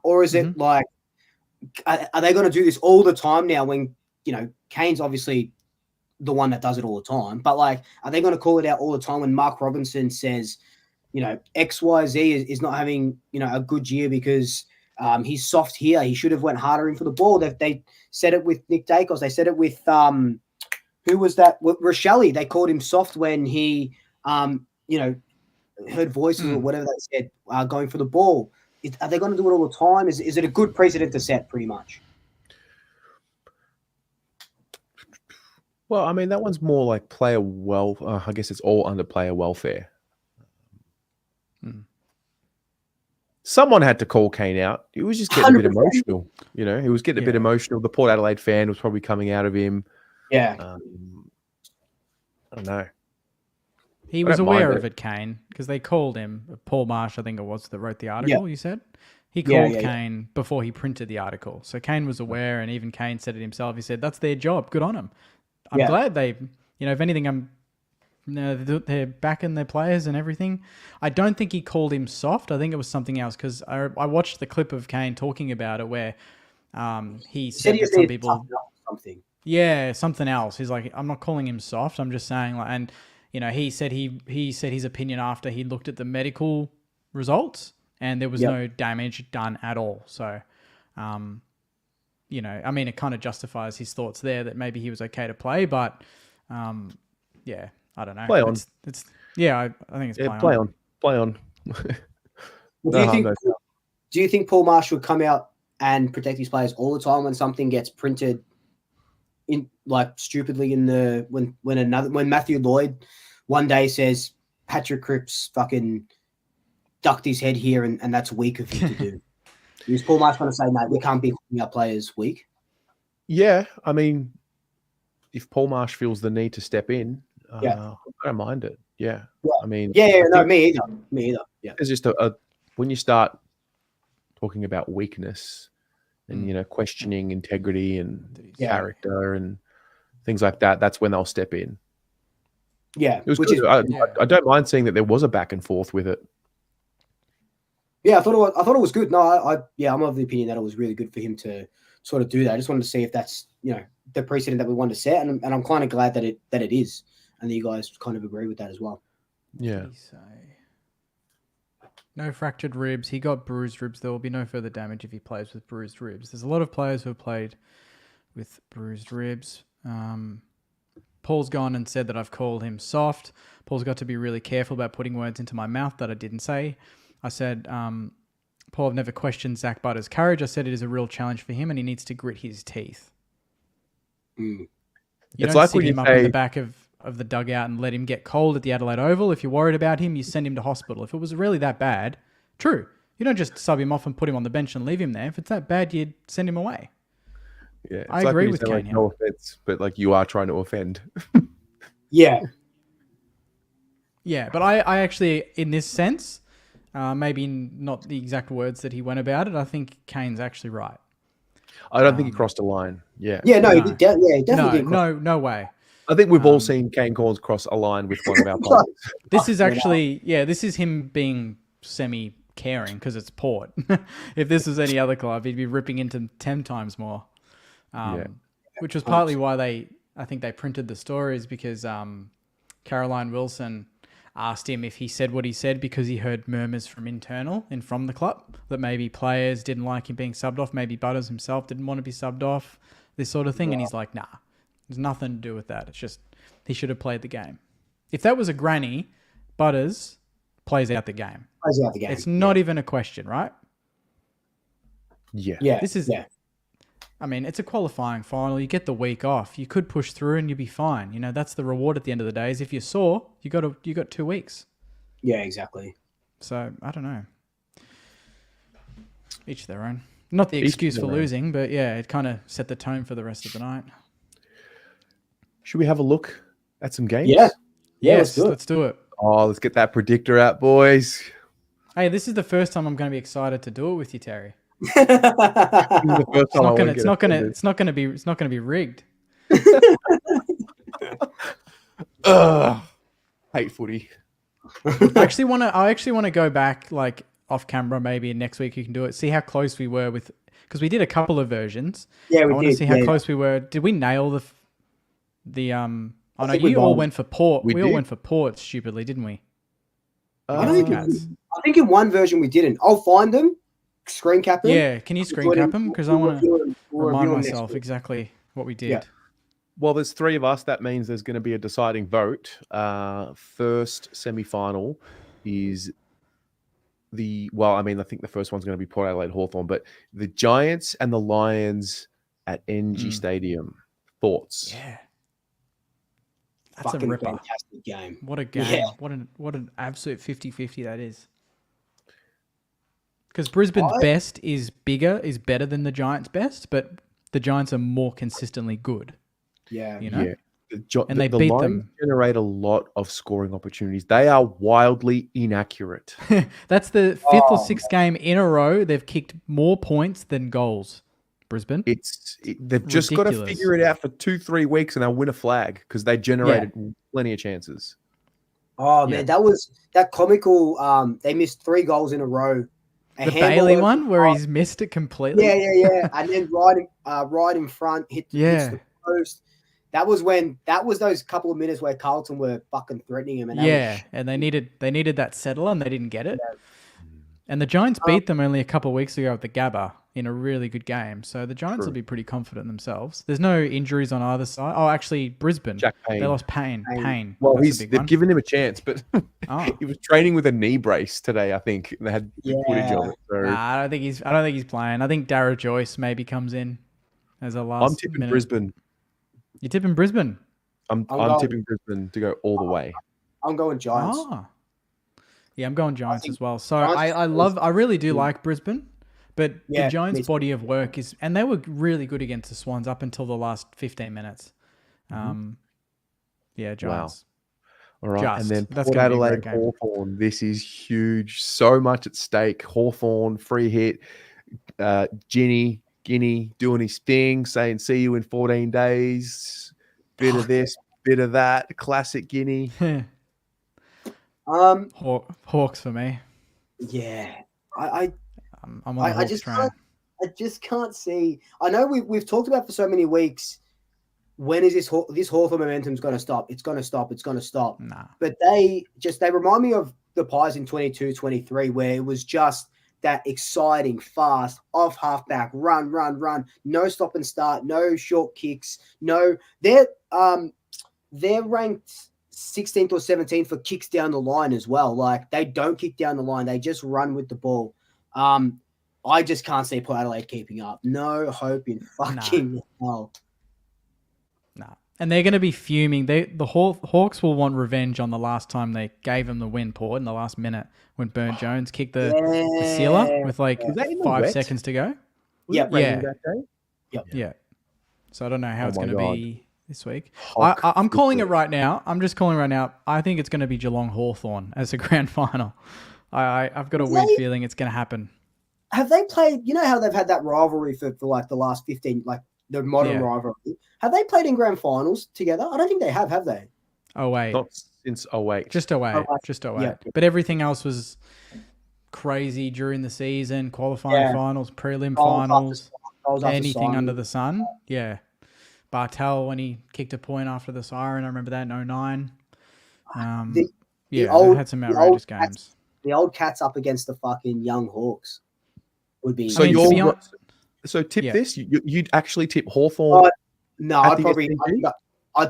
Or is it like, are they going to do this all the time now when, Kane's obviously the one that does it all the time, but like, are they going to call it out all the time when Mark Robinson says, XYZ is not having, a good year because he's soft here. He should have went harder in for the ball. They said it with Nick Dacos. They said it with, who was that? Rochelle. They called him soft when he, heard voices or whatever they said going for the ball. Are they going to do it all the time? Is it a good precedent to set pretty much? Well, I mean, that one's more like I guess it's all under player welfare. Someone had to call Kane out. He was just getting 100%. A bit emotional. He was getting a bit emotional. The Port Adelaide fan was probably coming out of him. Yeah. I don't know. He was aware of it, Kane, because they called him. Paul Marsh, I think it was, that wrote the article, you said? He called Kane before he printed the article. So Kane was aware, and even Kane said it himself. He said, that's their job. Good on him. I'm glad they, if anything, they're backing their players and everything. I don't think he called him soft. I think it was something else, because I watched the clip of Kane talking about it where he said that some people... Something. Yeah, something else. He's like, I'm not calling him soft. I'm just saying, like, and he said he said his opinion after he looked at the medical results, and there was no damage done at all. So, I mean, it kind of justifies his thoughts there that maybe he was okay to play, but I don't know. Play on. I think it's play on. Play on. Do you think Paul Marsh would come out and protect his players all the time when something gets printed in like stupidly in the when Matthew Lloyd one day says Patrick Cripps fucking ducked his head here and that's weak of him to do? Is Paul Marsh going to say, mate, we can't be calling our players weak? Yeah, I mean, if Paul Marsh feels the need to step in, I don't mind it. Yeah. I mean, No, me either. Me either. Yeah. It's just when you start talking about weakness and questioning integrity and character and things like that, that's when they'll step in. Yeah, it was good. I don't mind seeing that there was a back and forth with it. Yeah, I thought it was good. No, I'm of the opinion that it was really good for him to sort of do that. I just wanted to see if that's the precedent that we wanted to set, and I'm kind of glad that it is, and that you guys kind of agree with that as well. Yeah. No fractured ribs. He got bruised ribs. There will be no further damage if he plays with bruised ribs. There's a lot of players who have played with bruised ribs. Paul's gone and said that I've called him soft. Paul's got to be really careful about putting words into my mouth that I didn't say. I said, Paul, I've never questioned Zach Butter's courage. I said it is a real challenge for him and he needs to grit his teeth. You don't like sit when you him up in the back of the dugout and let him get cold at the Adelaide Oval. If you're worried about him, you send him to hospital. If it was really that bad, true. You don't just sub him off and put him on the bench and leave him there. If it's that bad, you'd send him away. Yeah, I agree with Kane. No offense, but you are trying to offend. Yeah. Yeah, but I actually, in this sense, maybe not the exact words that he went about it, I think Kane's actually right. I don't think he crossed a line. Yeah. Yeah, no, he definitely did. No way. I think we've all seen Kane Corns cross a line with one of our players. This is actually, this is him being semi-caring because it's Port. If this was any other club, he'd be ripping into 10 times more. Which was partly why I think they printed the stories because Caroline Wilson asked him if he said what he said because he heard murmurs from from the club that maybe players didn't like him being subbed off. Maybe Butters himself didn't want to be subbed off, this sort of thing. Right. And he's like, nah, there's nothing to do with that. It's just he should have played the game. If that was a granny, Butters plays out the game. It's not even a question, right? Yeah. I mean, it's a qualifying final. You get the week off. You could push through and you'll be fine. That's the reward at the end of the day. Is if you're sore, you got 2 weeks. Yeah, exactly. So I don't know. Each their own. Not the excuse for losing, but yeah, it kind of set the tone for the rest of the night. Should we have a look at some games? Yeah. Yes, let's do it. Oh, let's get that predictor out, boys. Hey, this is the first time I'm going to be excited to do it with you, Terry. It's not going to be rigged. Hate footy. I actually want to go back off camera maybe next week. You can do it. See how close we were because we did a couple of versions. Yeah, I want to see how close we were. Did we nail the Oh no, you all went for Port. We all went for Port stupidly, didn't we? I think in one version we didn't. I'll find them. Screen cap them. Yeah, can you screen cap them? Because I want to remind myself exactly what we did. Yeah. Well, there's 3 of us. That means there's going to be a deciding vote. First semi-final is I think the first one's going to be Port Adelaide Hawthorn, but the Giants and the Lions at NG Stadium. Thoughts? Yeah. That's fucking a ripper. Fantastic game. What a game. Yeah. What an absolute 50-50 that is. Because Brisbane's best is better than the Giants' best, but the Giants are more consistently good. Yeah. Yeah. And they beat them. Generate a lot of scoring opportunities. They are wildly inaccurate. That's the 5th or 6th game in a row they've kicked more points than goals. Brisbane. They've just got to figure it out for 2-3 weeks and they'll win a flag because they generated plenty of chances. Oh man, that was that comical. They missed 3 goals in a row. The Bailey one where he's missed it completely. Yeah. And then right in front hits the post. That was those couple of minutes where Carlton were fucking threatening him. And they needed that settler and they didn't get it. Yeah. And the Giants beat them only a couple of weeks ago at the Gabba in a really good game. So the Giants will be pretty confident themselves. There's no injuries on either side. Oh, actually, Brisbane. Jack Payne. They lost Payne. Well, they've given him a chance, but he was training with a knee brace today, I think. And they had footage of it. So. Nah, I don't think he's playing. I think Darragh Joyce maybe comes in as a last. I'm tipping Brisbane. You're tipping Brisbane? I'm tipping Brisbane to go all the way. I'm going Giants. Yeah, I'm going Giants as well. So I really do like Brisbane, but the Giants' body of work and they were really good against the Swans up until the last 15 minutes. Yeah, Giants. All right, and then That's Port gonna be a great Adelaide game. Hawthorn. This is huge. So much at stake. Hawthorn free hit. Guinea doing his thing, saying "see you in 14 days." Bit of this, bit of that. Classic Guinea. Hawks for me. Yeah, I'm on the Hawks train. I just can't see. I know we've talked about for so many weeks. When is this Hawthorn momentum's going to stop? It's going to stop. It's going to stop. Nah. But they remind me of the Pies in 22-23, where it was just that exciting, fast, off halfback, run, no stop and start, no short kicks, no. They're ranked 16th or 17th for kicks down the line as well. Like, they don't kick down the line; they just run with the ball. I just can't see Port Adelaide keeping up. No hope in fucking hell. Nah. And they're going to be fuming. The Hawks will want revenge on the last time they gave them the win, Port, in the last minute when Burnt Jones kicked the sealer with like 5 seconds to go. Yep. Yeah. So I don't know how it's going to be this week. I'm calling it right now. I'm just calling right now. I think it's going to be Geelong Hawthorn as a grand final. I've got a weird feeling it's going to happen. Have they played? You know how they've had that rivalry for like the last 15, like the modern rivalry. Have they played in grand finals together? I don't think they have they? Oh wait, not since 08. Just 08. Yeah. But everything else was crazy during the season, qualifying finals, prelim finals, anything under the sun. Yeah. Bartel, when he kicked a point after the siren, I remember that in 09. They had some outrageous games. The old Cats up against the fucking young Hawks would be. So tip this. You'd actually tip Hawthorn. No, I'd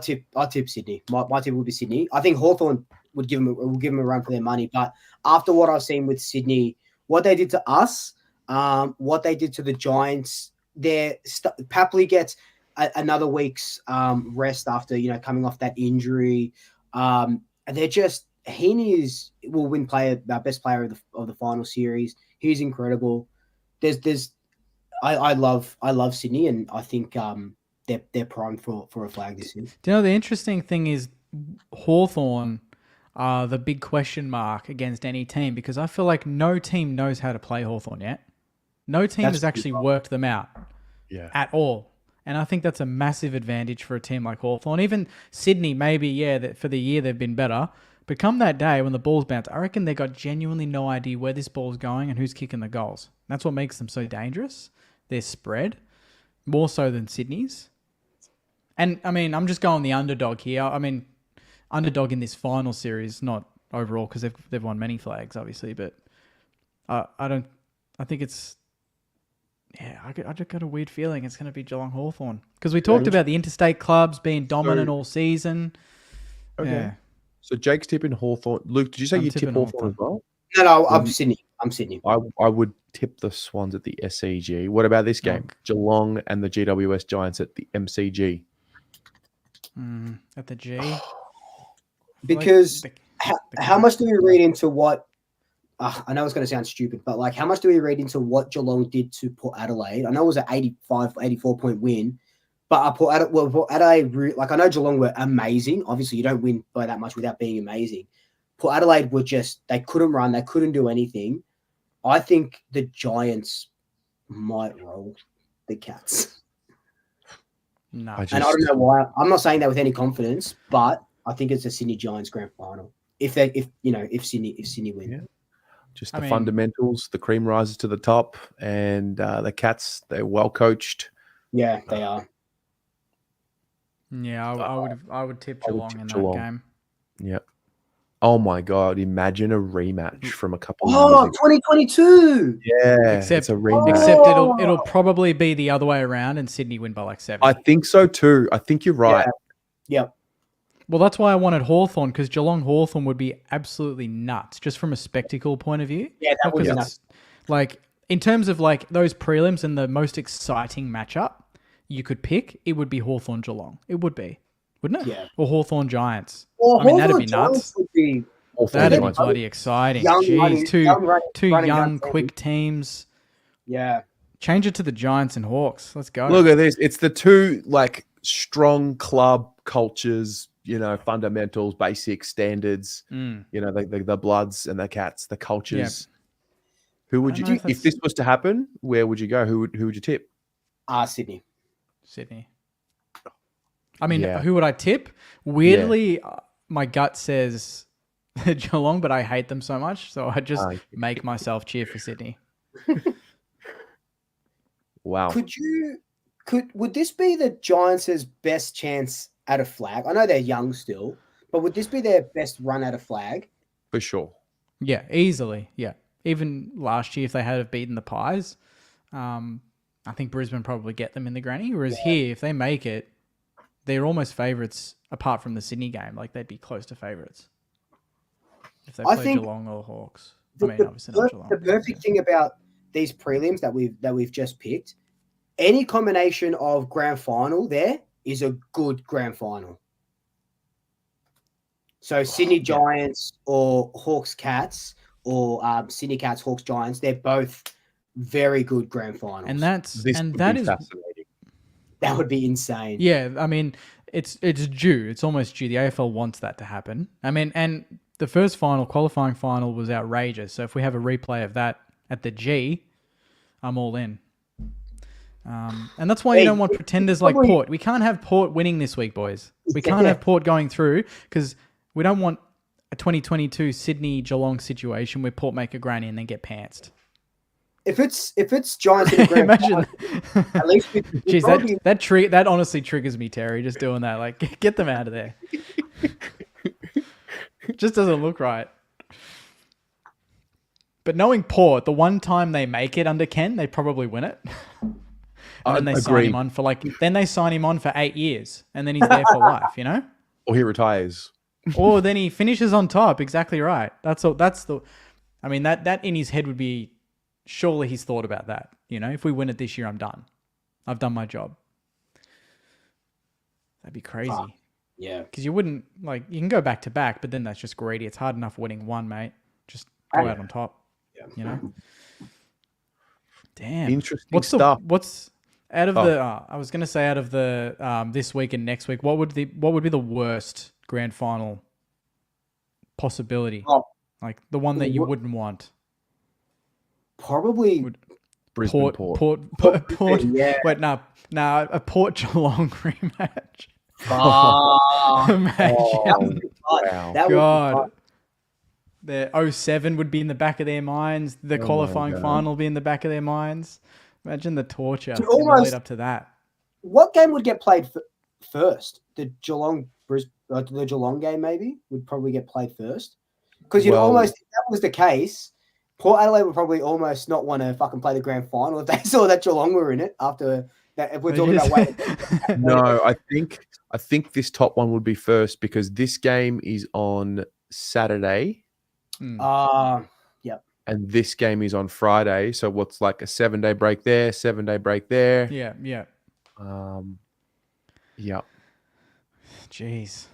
tip Sydney. My tip would be Sydney. I think Hawthorn will give them a run for their money. But after what I've seen with Sydney, what they did to us, what they did to the Giants, Papley gets another week's rest after coming off that injury. They're just Heaney will win best player of the final series. He's incredible. I love Sydney, and I think they're primed for a flag this year. Do you know the interesting thing is Hawthorn are the big question mark against any team, because I feel like no team knows how to play Hawthorn yet. No team has actually worked them out at all. And I think that's a massive advantage for a team like Hawthorn. Even Sydney, maybe, that for the year they've been better. But come that day when the balls bounce, I reckon they got genuinely no idea where this ball's going and who's kicking the goals. That's what makes them so dangerous. They're spread, more so than Sydney's. And, I mean, I'm just going the underdog here. I mean, underdog in this final series, not overall, because they've won many flags, obviously. But I think it's... Yeah, I just got a weird feeling it's going to be Geelong Hawthorn. Because we talked about the interstate clubs being dominant all season. Okay. Yeah. So Jake's tipping Hawthorn. Luke, did you say you tip Hawthorn as well? No, I'm Sydney. I would tip the Swans at the SCG. What about this game? Geelong and the GWS Giants at the MCG. At the G. Because how much do we read into what... I know it's going to sound stupid, but like, how much do we read into what Geelong did to Port Adelaide? I know it was an 84 point win, but Port Adelaide, like, I know Geelong were amazing. Obviously, you don't win by that much without being amazing. Port Adelaide were they couldn't run, they couldn't do anything. I think the Giants might roll the Cats. No, and I don't know why. I'm not saying that with any confidence, but I think it's a Sydney Giants grand final. If Sydney win. Yeah. Just the fundamentals, the cream rises to the top, and the Cats, they're well coached. Yeah, they are. Yeah, I would tip Geelong in that game. Yep. Oh my God! Imagine a rematch from a couple of years ago. 2022. Yeah, except it'll probably be the other way around, and Sydney win by like 7. I think so too. I think you're right. Yeah. Well, that's why I wanted Hawthorn, because Geelong Hawthorn would be absolutely nuts, just from a spectacle point of view. Yeah, that would be nuts. Like, in terms of like those prelims and the most exciting matchup you could pick, it would be Hawthorn Geelong. It would be, wouldn't it? Yeah. Or Hawthorn Giants. Well, I mean, that'd be nuts. That'd be bloody exciting. Jeez, two young, quick teams. Yeah. Change it to the Giants and Hawks. Let's go. Look at this. It's the two, like, strong club cultures, fundamentals, basic standards, Mm. the Bloods and the Cats, the cultures. Who would I you, don't know if this was to happen, where would you go? Who would you tip? Sydney. Sydney. I mean, Yeah. who would I tip? Weirdly, my gut says Geelong, but I hate them so much, so I just make myself cheer for Sydney. Wow. Would this be the Giants' best chance at a flag? I know they're young still, but would this be their best run at a flag? For sure. Yeah, easily. Yeah. Even last year, if they had have beaten the Pies, I think Brisbane probably get them in the granny. Whereas here, if they make it, they're almost favourites apart from the Sydney game. Like, they'd be close to favourites if they play Geelong or Hawks. Obviously not Geelong. The perfect thing about these prelims that we've just picked, any combination of grand final there is a good grand final. So Sydney Giants or Hawks Cats or Sydney Cats Hawks Giants, they're both very good grand finals. And that is fascinating. That would be insane. Yeah, I mean, it's due. It's almost due. The AFL wants that to happen. I mean, and the first qualifying final was outrageous. So if we have a replay of that at the G, I'm all in. And that's why you don't want pretenders like Port. We can't have Port winning this week, boys. We can't have Port going through because we don't want a 2022 Sydney Geelong situation where Port make a granny and then get pantsed. If it's Giants in a grand Imagine. final, at least Jeez, that honestly triggers me, Terry. Just doing that, like, get them out of there. Just doesn't look right. But knowing Port, the one time they make it under Ken, they probably win it. And then they sign him on for 8 years, and then he's there for life, Or he retires. Or then he finishes on top. Exactly right. I mean, that in his head would be, surely he's thought about that. If we win it this year, I'm done. I've done my job. That'd be crazy. Yeah. Because you wouldn't, you can go back to back, but then that's just greedy. It's hard enough winning one, mate. Just go out on top. Yeah. Damn. Interesting stuff. What's out of I was going to say out of the this week and next week, what would be the worst grand final possibility? Like the one that you wouldn't want? Probably Brisbane Port. Yeah. Wait, no, a Port Geelong rematch. Imagine. That God. The 07 would be in the back of their minds. The qualifying final would be in the back of their minds. Imagine the torture in the lead up to that. What game would get played first? The Geelong game maybe would probably get played first. Because almost, if that was the case, Port Adelaide would probably almost not want to fucking play the grand final if they saw that Geelong were in it after that. If we're talking about weight. No, I think this top one would be first because this game is on Saturday. Yep. And this game is on Friday. So what's like a 7-day break there, 7-day break there. Yeah. Yeah. Jeez.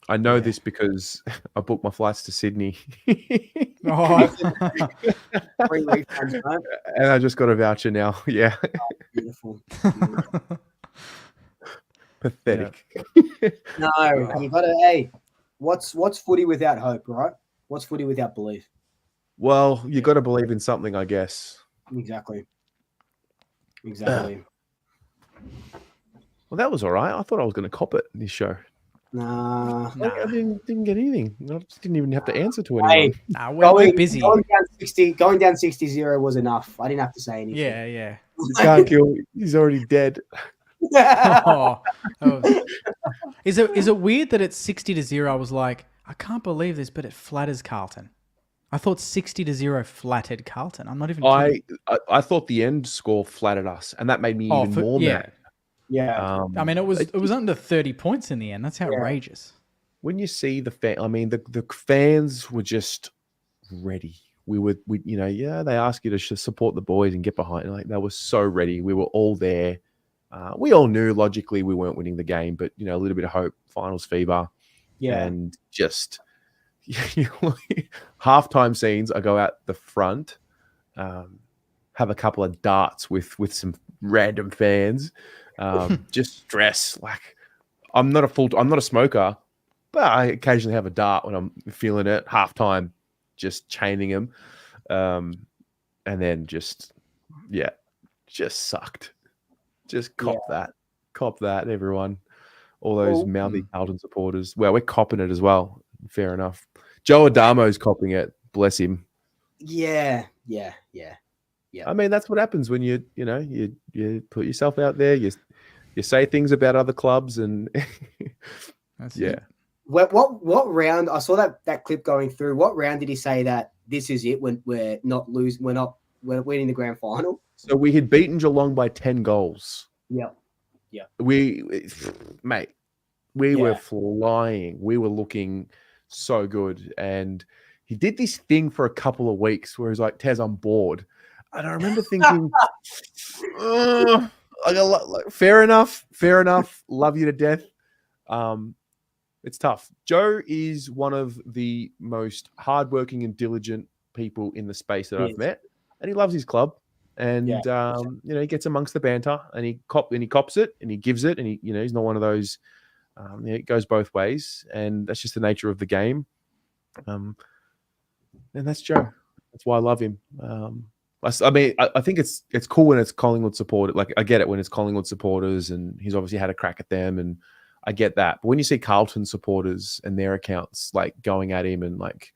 I know this because I booked my flights to Sydney. Free refunds, right? And I just got a voucher now. Yeah. Beautiful. Pathetic. No, you got to. Hey, what's footy without hope, right? What's footy without belief? Well, you got to believe in something, I guess. Exactly. Well, that was all right. I thought I was going to cop it this show. Nah. I didn't get anything. I just didn't even have to answer to anyone. Hey, we're busy. Going down 60-0 was enough. I didn't have to say anything. Yeah. You can't kill. He's already dead. Is it weird that it's 60-0? I was like, I can't believe this, but it flatters Carlton. I thought 60-0 flattered Carlton. I'm not even kidding. I thought the end score flattered us, and that made me even more mad. Yeah. I mean, it was under 30 points in the end. That's outrageous. When you see the the fans were just ready. They ask you to support the boys and get behind. Like they were so ready. We were all there. We all knew logically we weren't winning the game, but a little bit of hope, finals fever. Yeah. And just halftime scenes. I go out the front, have a couple of darts with some random fans, Just stress. Like I'm not a smoker, but I occasionally have a dart when I'm feeling it. Halftime, just chaining him, and then just sucked. Just cop that, everyone. All those mouthy Carlton supporters. Well, we're copping it as well. Fair enough. Joe Adamo's copping it. Bless him. Yeah. I mean, that's what happens when you put yourself out there. You say things about other clubs, and That's yeah. What round? I saw that clip going through. What round did he say that this is it? When we're winning the grand final. So we had beaten Geelong by 10 goals. Yep. We were Yeah. flying. We were looking so good. And he did this thing for a couple of weeks where he's like, Tez, I'm bored. And I remember thinking, fair enough. Love you to death. It's tough. Joe is one of the most hardworking and diligent people in the space that I've met. And he loves his club. And he gets amongst the banter, and he cops it, and he gives it, and he's not one of those. It goes both ways, and that's just the nature of the game. And that's Joe. That's why I love him. I mean, I think it's cool when it's Collingwood supporters. Like, I get it when it's Collingwood supporters, and he's obviously had a crack at them, and I get that. But when you see Carlton supporters and their accounts like going at him and like,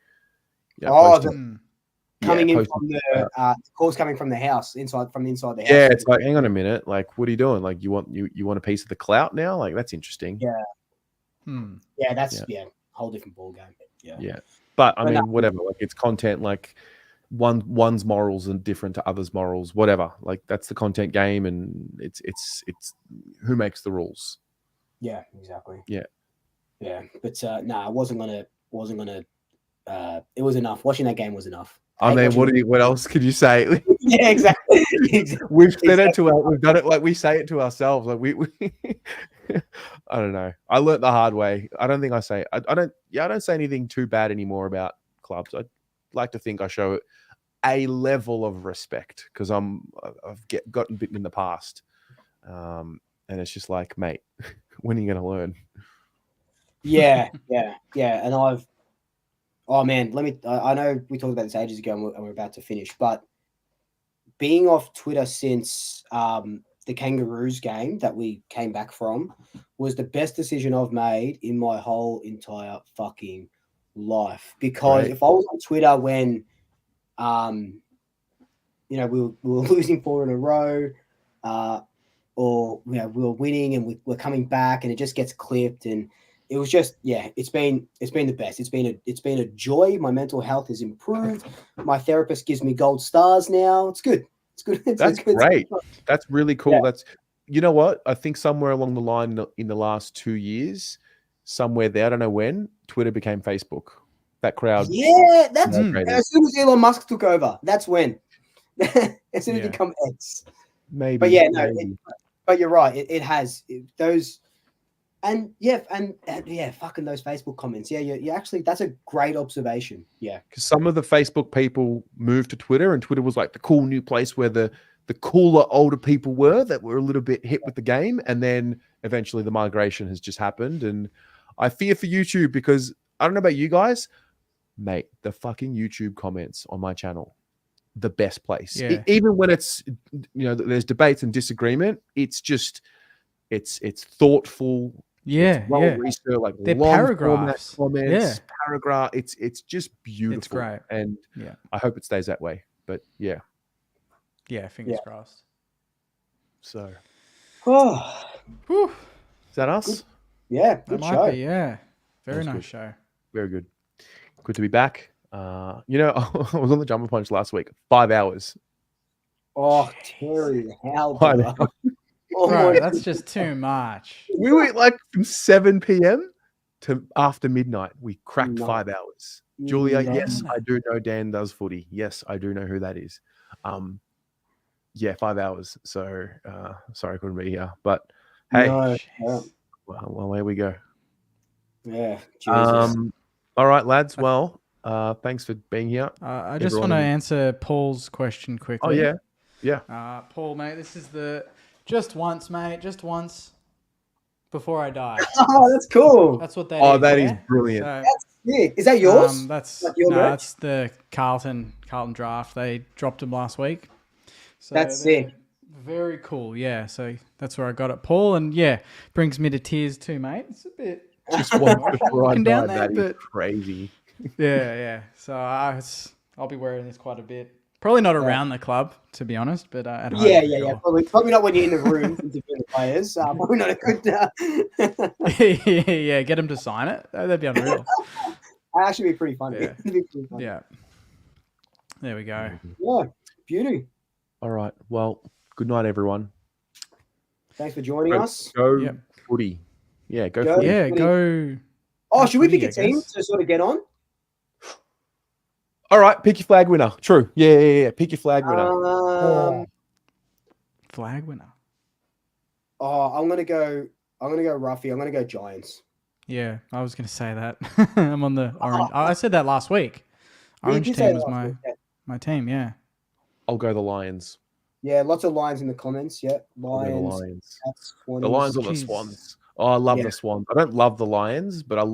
coming in from the calls coming from the house, inside the house. Yeah, it's like, hang on a minute, like, what are you doing? Like, you want a piece of the clout now? Like, that's interesting. Yeah, that's whole different ball game. Yeah. But I mean, whatever. Like, it's content. Like, one's morals are different to others' morals. Whatever. Like, that's the content game, and it's who makes the rules. Yeah, exactly. Yeah. But I wasn't gonna. It was enough. Watching that game was enough. I mean, what else could you say? Yeah, exactly. We've said it we've done it like we say it to ourselves. Like we I don't know. I learnt the hard way. I don't think I say I don't say anything too bad anymore about clubs. I like to think I show a level of respect because I've gotten bitten in the past. And it's just like, mate, when are you going to learn? Yeah. And oh man, I know we talked about this ages ago and we're about to finish, but being off Twitter since the Kangaroos game that we came back from was the best decision I've made in my whole entire fucking life. Because if I was on Twitter when, we were losing 4 in a row, or we were winning and we're coming back and it just gets clipped, and it was just it's been the best. It's been a joy. My mental health has improved. My therapist gives me gold stars now. It's good. That's great. That's really cool. Yeah. That's, you know what? I think somewhere along the line in the last 2 years, somewhere there, I don't know when, Twitter became Facebook. That crowd. Yeah, that's as soon as Elon Musk took over. That's when. As soon as it became X. Maybe. But but you're right. It has those. And fucking those Facebook comments. Yeah, you actually, that's a great observation. Yeah, because some of the Facebook people moved to Twitter, and Twitter was like the cool new place where the cooler older people were that were a little bit hit with the game, and then eventually the migration has just happened. And I fear for YouTube because I don't know about you guys, mate. The fucking YouTube comments on my channel, the best place. Yeah. Even when it's there's debates and disagreement, it's just it's thoughtful. Yeah, researched, like they're long paragraphs. Comments, paragraph. It's just beautiful. It's great, and I hope it stays that way. But fingers crossed. So, is that us? Yeah, that might be. Yeah, very nice show. Very good. Good to be back. I was on the Jumper Punch last week. 5 hours. Oh, Terry, how? Bro, that's just too much. We were like from 7 p.m. to after midnight. We cracked 5 hours. Julia, yes, I do know Dan does footy. Yes, I do know who that is. 5 hours. So sorry I couldn't be here. But hey, well, here we go. Yeah. Jesus. All right, lads. Well, thanks for being here. I just want to answer Paul's question quickly. Oh yeah. Paul, mate, this is the Just once, mate. Just once. Before I die. Oh, that's cool. That's what that is. Oh, that is yeah? brilliant. So, That's sick. Is that yours? that's Like your no, merch? that's the Carlton draft. They dropped them last week. So That's they're sick. Very cool. Yeah. So that's where I got it, Paul, and yeah, brings me to tears too, mate. It's a bit Just once before I looking down died, there, that is but crazy. yeah. So I'll be wearing this quite a bit. Probably not around the club, to be honest, but at home. Yeah, for yeah. sure. Probably not when you're in the room interviewing the players. Probably not a good. Yeah, get them to sign it. That'd be unreal. Actually, be pretty funny. Yeah. It'd be pretty funny. Yeah. There we go. Yeah, beauty. All right. Well, good night, everyone. Thanks for joining us. Go Yep. Footy. Yeah, go Go. Footy. Yeah, Footy. go. Oh, should we Footy, pick a I team guess. to sort of get on? All right, pick your flag winner. True. Yeah. Pick your flag winner. Flag winner. I'm gonna go Ruffy. I'm gonna go Giants. Yeah, I was going to say that. I'm on the orange. I said that last week. Yeah, you Orange did say team that was last week, yeah. my team, yeah. I'll go the Lions. Yeah, lots of Lions in the comments. Yeah, I'll go the Lions. Lions. Cats, The Lions or the Jeez. Swans. Oh, I love Yeah. the Swans. I don't love the Lions, but I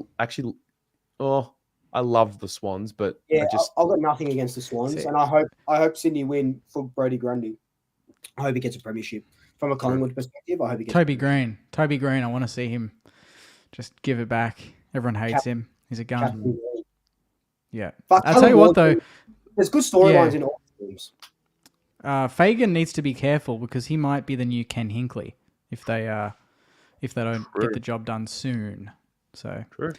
love the Swans, but Yeah, I just I've got nothing against the Swans, See. and I hope Sydney win for Brody Grundy. I hope he gets a premiership. From a Collingwood perspective, I hope he gets. Toby Green. I want to see him just give it back. Everyone hates him. He's a gun. Captain Green. Yeah. But I'll tell you what, though. there's good storylines Yeah. in all teams. Fagan needs to be careful because he might be the new Ken Hinkley if they don't True. get the job done soon. So, true.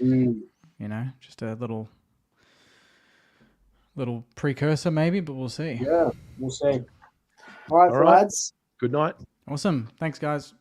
just a little precursor maybe, but we'll see. Yeah, we'll see. All right, All right. lads. Good night. Awesome. Thanks, guys.